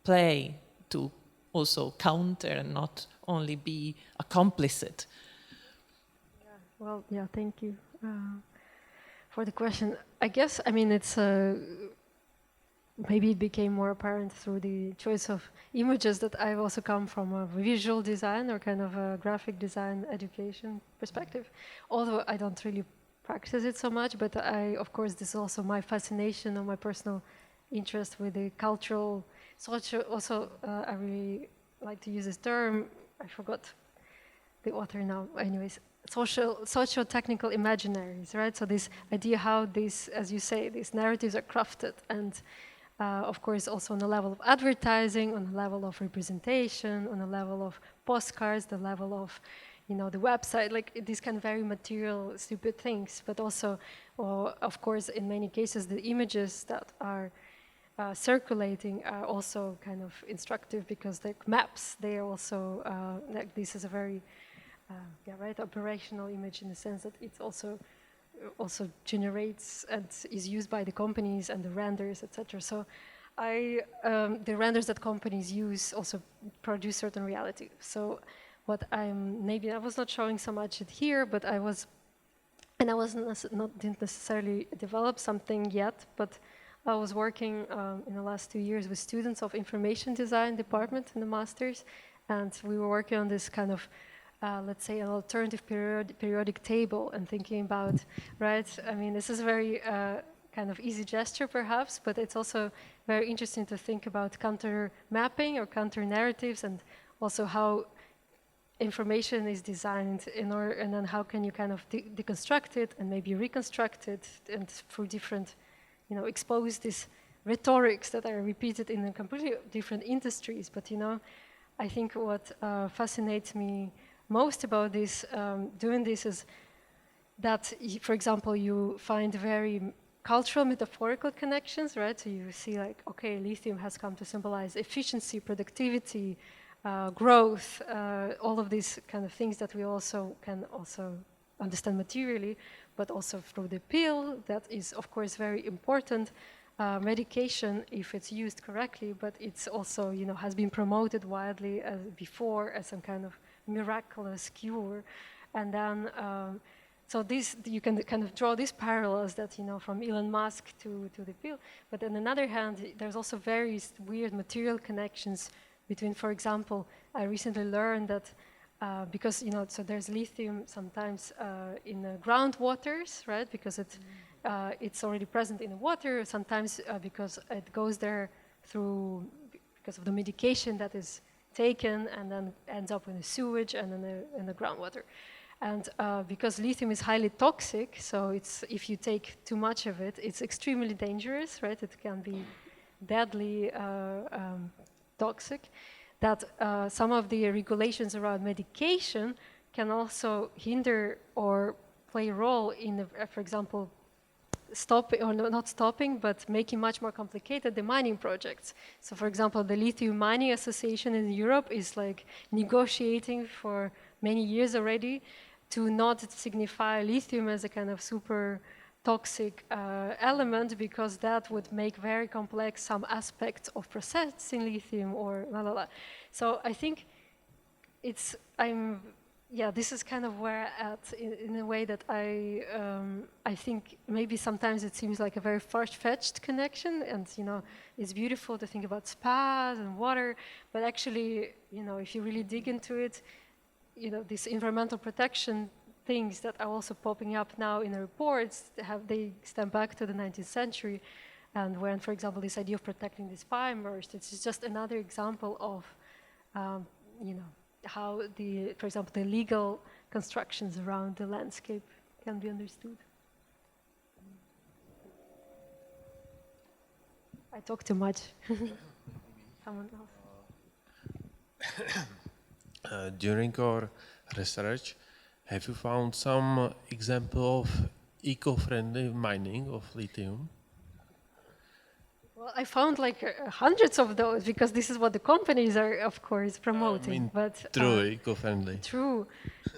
play to also counter and not only be a complicit? Well, yeah, thank you for the question. I guess, I mean, it's maybe it became more apparent through the choice of images that I've also come from a visual design or kind of a graphic design education perspective. Although I don't really practice it so much, but of course, this is also my fascination or my personal interest with the cultural, social. Also, I really like to use this term. I forgot the author now. Anyways, socio-technical imaginaries, right? So this idea how these, as you say, these narratives are crafted, and of course also on the level of advertising, on the level of representation, on the level of postcards, the level of, you know, the website, like these kind of very material, stupid things, but also, of course, in many cases, the images that are circulating are also kind of instructive because the maps, they are also, like this is a very, operational image in the sense that it also generates and is used by the companies and the renders, etc. So the renders that companies use also produce certain reality. So what maybe I was not showing so much it here, but didn't necessarily develop something yet, but I was working in the last 2 years with students of information design department in the masters, and we were working on this kind of let's say an alternative periodic table and thinking about, right? I mean, this is a very kind of easy gesture perhaps, but it's also very interesting to think about counter mapping or counter narratives, and also how information is designed in order, and then how can you kind of deconstruct it and maybe reconstruct it, and through different, you know, expose these rhetorics that are repeated in completely different industries. But, you know, I think what fascinates me most about this, doing this, is that, for example, you find very cultural, metaphorical connections, right? So you see like, okay, lithium has come to symbolize efficiency, productivity, growth, all of these kind of things that we also can also understand materially, but also through the pill, that is, of course, very important. Medication, if it's used correctly, but it's also, you know, has been promoted widely as before as some kind of miraculous cure. And then, so this, you can kind of draw these parallels that, you know, from Elon Musk to the pill. But on the other hand, there's also very weird material connections between, for example, I recently learned that because, you know, so there's lithium sometimes in groundwaters, right? Because it's already present in the water, sometimes because it goes there because of the medication that is taken and then ends up in the sewage and in the groundwater. And because lithium is highly toxic, so if you take too much of it, it's extremely dangerous, right? It can be deadly toxic. That some of the regulations around medication can also hinder or play a role in, for example, stopping, or not stopping, but making much more complicated the mining projects. So, for example, the Lithium Mining Association in Europe is like negotiating for many years already to not signify lithium as a kind of super toxic element, because that would make very complex some aspects of processing lithium or la la la. So I think this is kind of where at in a way that I think maybe sometimes it seems like a very far-fetched connection, and, you know, it's beautiful to think about spas and water, but actually, you know, if you really dig into it, you know, these environmental protection things that are also popping up now in the reports, they stem back to the 19th century, and when, for example, this idea of protecting the spa emerged, it's just another example of, you know, how for example, the legal constructions around the landscape can be understood. I talk too much. Someone else. During your research, Have you found some example of eco-friendly mining of lithium? Well, I found like hundreds of those because this is what the companies are, of course, promoting. True, eco-friendly. True,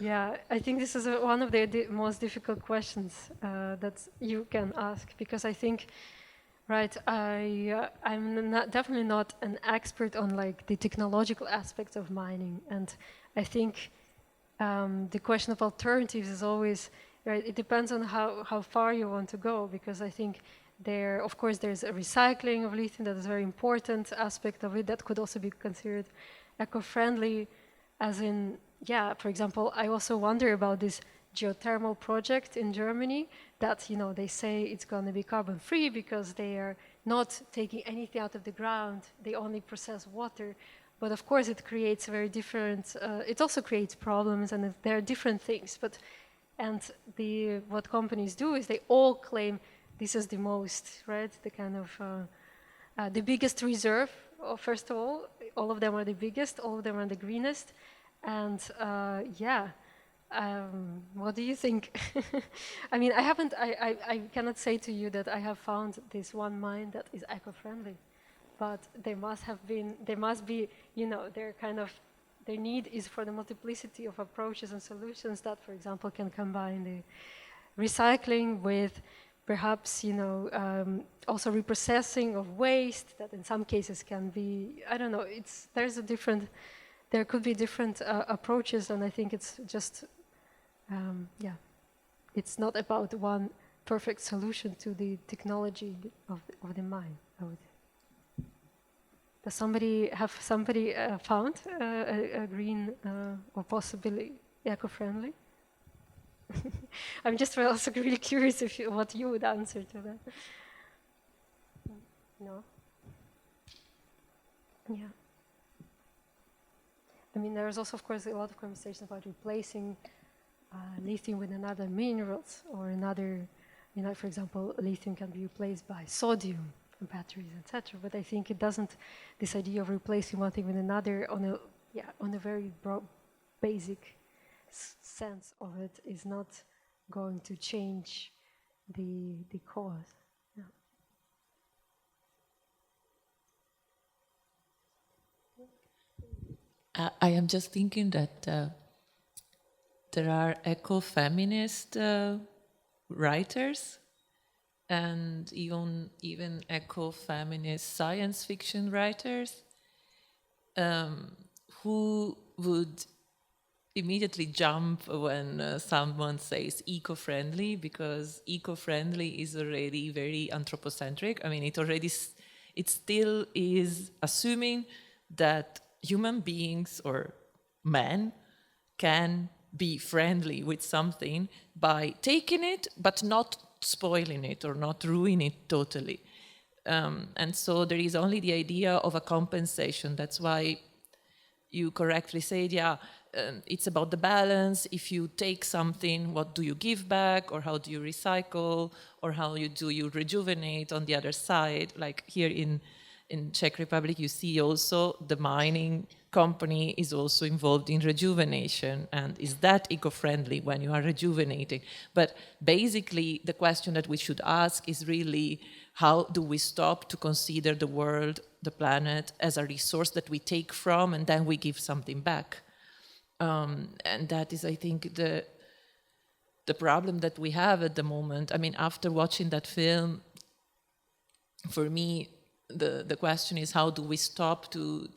yeah. I think this is one of the most difficult questions that you can ask because I think, right, I'm definitely not an expert on like the technological aspects of mining, and I think the question of alternatives is always, right, it depends on how far you want to go because I think of course, there's a recycling of lithium that is a very important aspect of it that could also be considered eco-friendly, as in, yeah, for example, I also wonder about this geothermal project in Germany that, you know, they say it's going to be carbon-free because they are not taking anything out of the ground, they only process water. But of course, it creates very different, it also creates problems, and there are different things. What companies do is they all claim this is the most, right? The kind of the biggest reserve. First of all of them are the biggest, all of them are the greenest, and what do you think? I mean, I cannot say to you that I have found this one mine that is eco-friendly, but there must be, you know, their need is for the multiplicity of approaches and solutions that, for example, can combine the recycling with perhaps, you know, also reprocessing of waste that in some cases can be, I don't know, there could be different approaches, and I think it's just, it's not about one perfect solution to the technology of the mine, I would say. Does somebody found a green or possibly eco-friendly? I'm just also really curious what you would answer to that. No? Yeah. I mean, there's also, of course, a lot of conversation about replacing lithium with another minerals or another, you know, for example, lithium can be replaced by sodium from batteries, etc. But I think it doesn't, this idea of replacing one thing with another on a very basic sense of it is not going to change the cause. I am just thinking that there are eco-feminist writers and even eco-feminist science fiction writers who would immediately jump when someone says eco-friendly, because eco-friendly is already very anthropocentric. I mean, it still is assuming that human beings or men can be friendly with something by taking it, but not spoiling it or not ruining it totally. And so there is only the idea of a compensation. That's why you correctly said, it's about the balance. If you take something, what do you give back, or how do you recycle, or how do you rejuvenate on the other side? Like here in Czech Republic, you see also the mining company is also involved in rejuvenation. And is that eco-friendly when you are rejuvenating? But basically, the question that we should ask is really, how do we stop to consider the world, the planet, as a resource that we take from and then we give something back? And that is, I think, the problem that we have at the moment. I mean, after watching that film, for me, the question is, how do we stop to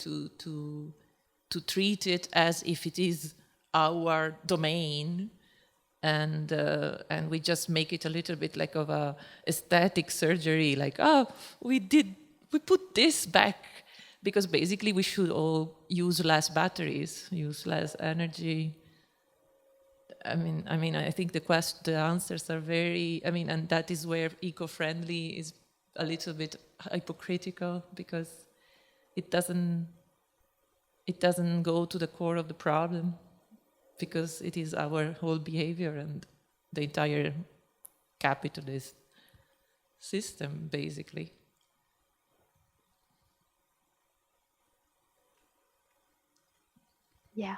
treat it as if it is our domain, and we just make it a little bit like of a aesthetic surgery, like, we put this back. Because basically we should all use less batteries, use less energy. I mean, I think the answers are very, and that is where eco-friendly is a little bit hypocritical, because it doesn't go to the core of the problem, because it is our whole behavior and the entire capitalist system, basically. Yeah.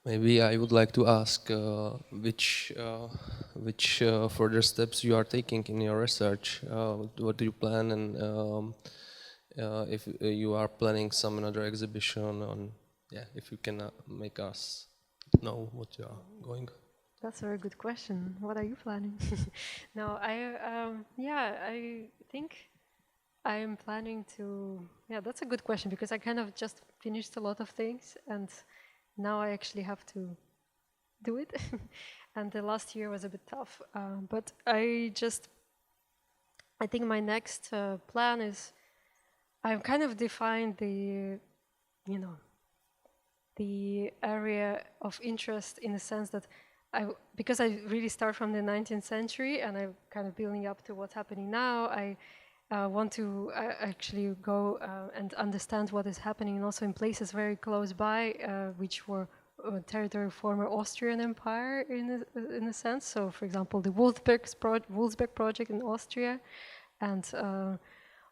Maybe I would like to ask which further steps you are taking in your research. What do you plan, and if you are planning some another exhibition on? Yeah, if you can make us know what you are going. That's a very good question. What are you planning? No, I think I am planning to. Yeah, that's a good question because I kind of just finished a lot of things and now I actually have to do it. And the last year was a bit tough. But I think my next plan is I've kind of defined the area of interest in the sense that because I really start from the 19th century and I'm kind of building up to what's happening now, I want to actually go and understand what is happening also in places very close by, which were territory of former Austrian Empire in a sense. So, for example, the Wolfsberg project in Austria, and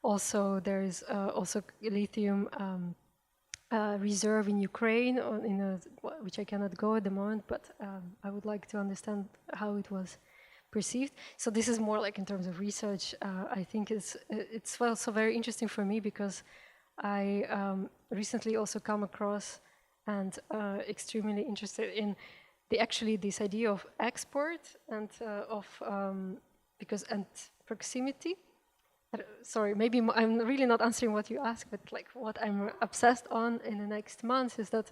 also there is also lithium reserve in Ukraine, which I cannot go at the moment, but I would like to understand how it was perceived. So this is more like in terms of research. I think it's also very interesting for me because I recently also come across and extremely interested in this idea of export and and proximity. Sorry, maybe I'm really not answering what you asked, but like what I'm obsessed on in the next months is that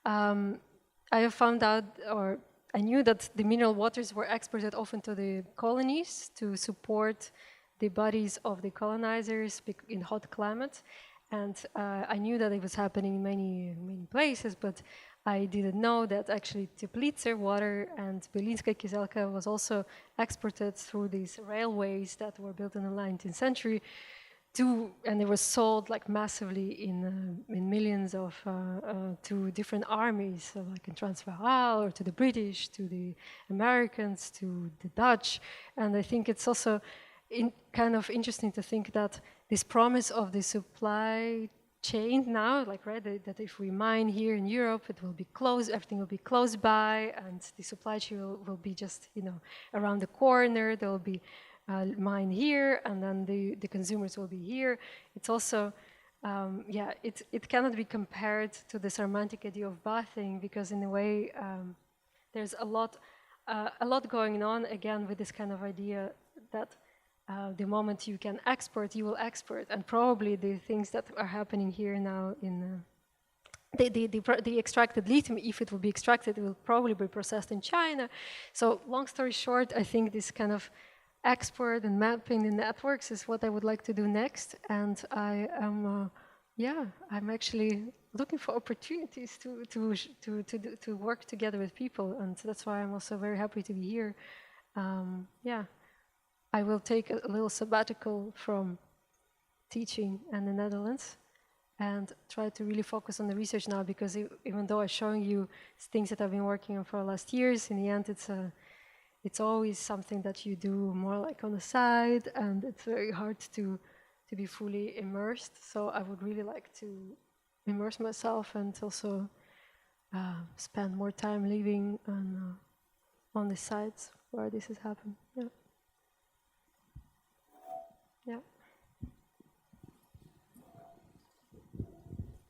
I have found out, or I knew that the mineral waters were exported often to the colonies to support the bodies of the colonizers in hot climates. And I knew that it was happening in many places, but I didn't know that actually Teplitzer water and Belinska Kiselka was also exported through these railways that were built in the 19th century and it was sold like massively in millions to different armies, so like in Transvaal or to the British, to the Americans, to the Dutch. And I think it's also kind of interesting to think that this promise of the supply chain now, like that if we mine here in Europe, it will be close, everything will be close by, and the supply chain will be just around the corner. There will be mine here, and then the consumers will be here. It's also it cannot be compared to this romantic idea of bathing, because in a way there's a lot going on again with this kind of idea that the moment you can export, you will export, and probably the things that are happening here now in the extracted lithium, if it will be extracted, it will probably be processed in China. So long story short, I think this kind of export and mapping the networks is what I would like to do next, and I am I'm actually looking for opportunities to work together with people, and that's why I'm also very happy to be here. I will take a little sabbatical from teaching in the Netherlands and try to really focus on the research now, because even though I'm showing you things that I've been working on for the last years, in the end it's always something that you do more like on the side, and it's very hard to be fully immersed. So I would really like to immerse myself and also spend more time living on the sites where this has happened. Yeah.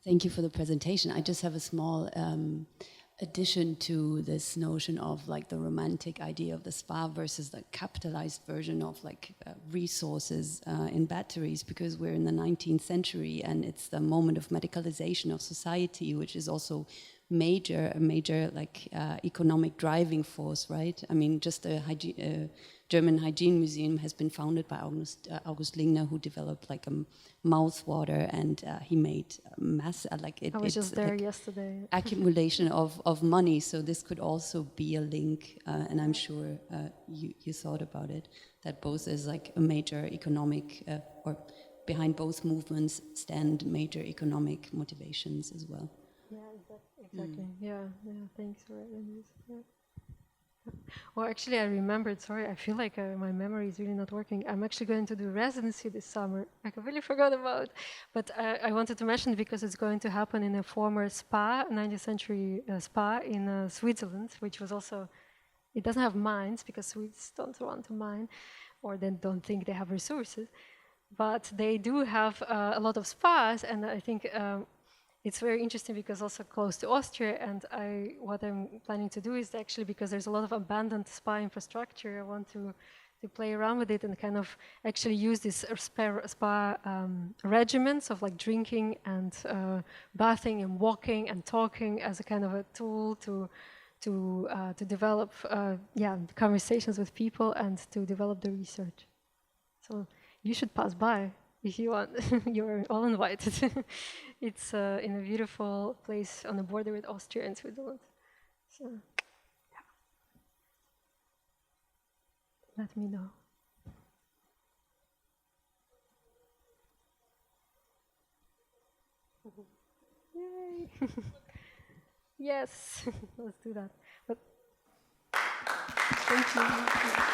Thank you for the presentation. I just have a small addition to this notion of like the romantic idea of the spa versus the capitalized version of like resources in batteries, because we're in the 19th century and it's the moment of medicalization of society, which is also a major like economic driving force, right? I mean, just a German hygiene museum has been founded by August Lingner, who developed like a mouth water, and he made mass I was just there yesterday. Accumulation of money. So this could also be a link, and I'm sure you thought about it, that both is like a major economic, or behind both movements stand major economic motivations as well. Yeah, exactly. Yeah, thanks for it. Yeah. Well, actually, I remembered. Sorry, I feel like my memory is really not working. I'm actually going to do residency this summer. I completely forgot about. But I wanted to mention it because it's going to happen in a former spa, 19th century spa in Switzerland, which was also. It doesn't have mines because Swedes don't want to mine, or they don't think they have resources. But they do have a lot of spas, and I think. It's very interesting because also close to Austria, and what I'm planning to do is actually, because there's a lot of abandoned spa infrastructure, I want to play around with it and kind of actually use these spa regimens of like drinking and bathing and walking and talking as a kind of a tool to develop conversations with people and to develop the research. So you should pass by. If you want, you're all invited. It's in a beautiful place on the border with Austria and Switzerland. So, yeah. Let me know. Yay! Yes, let's do that. But thank you.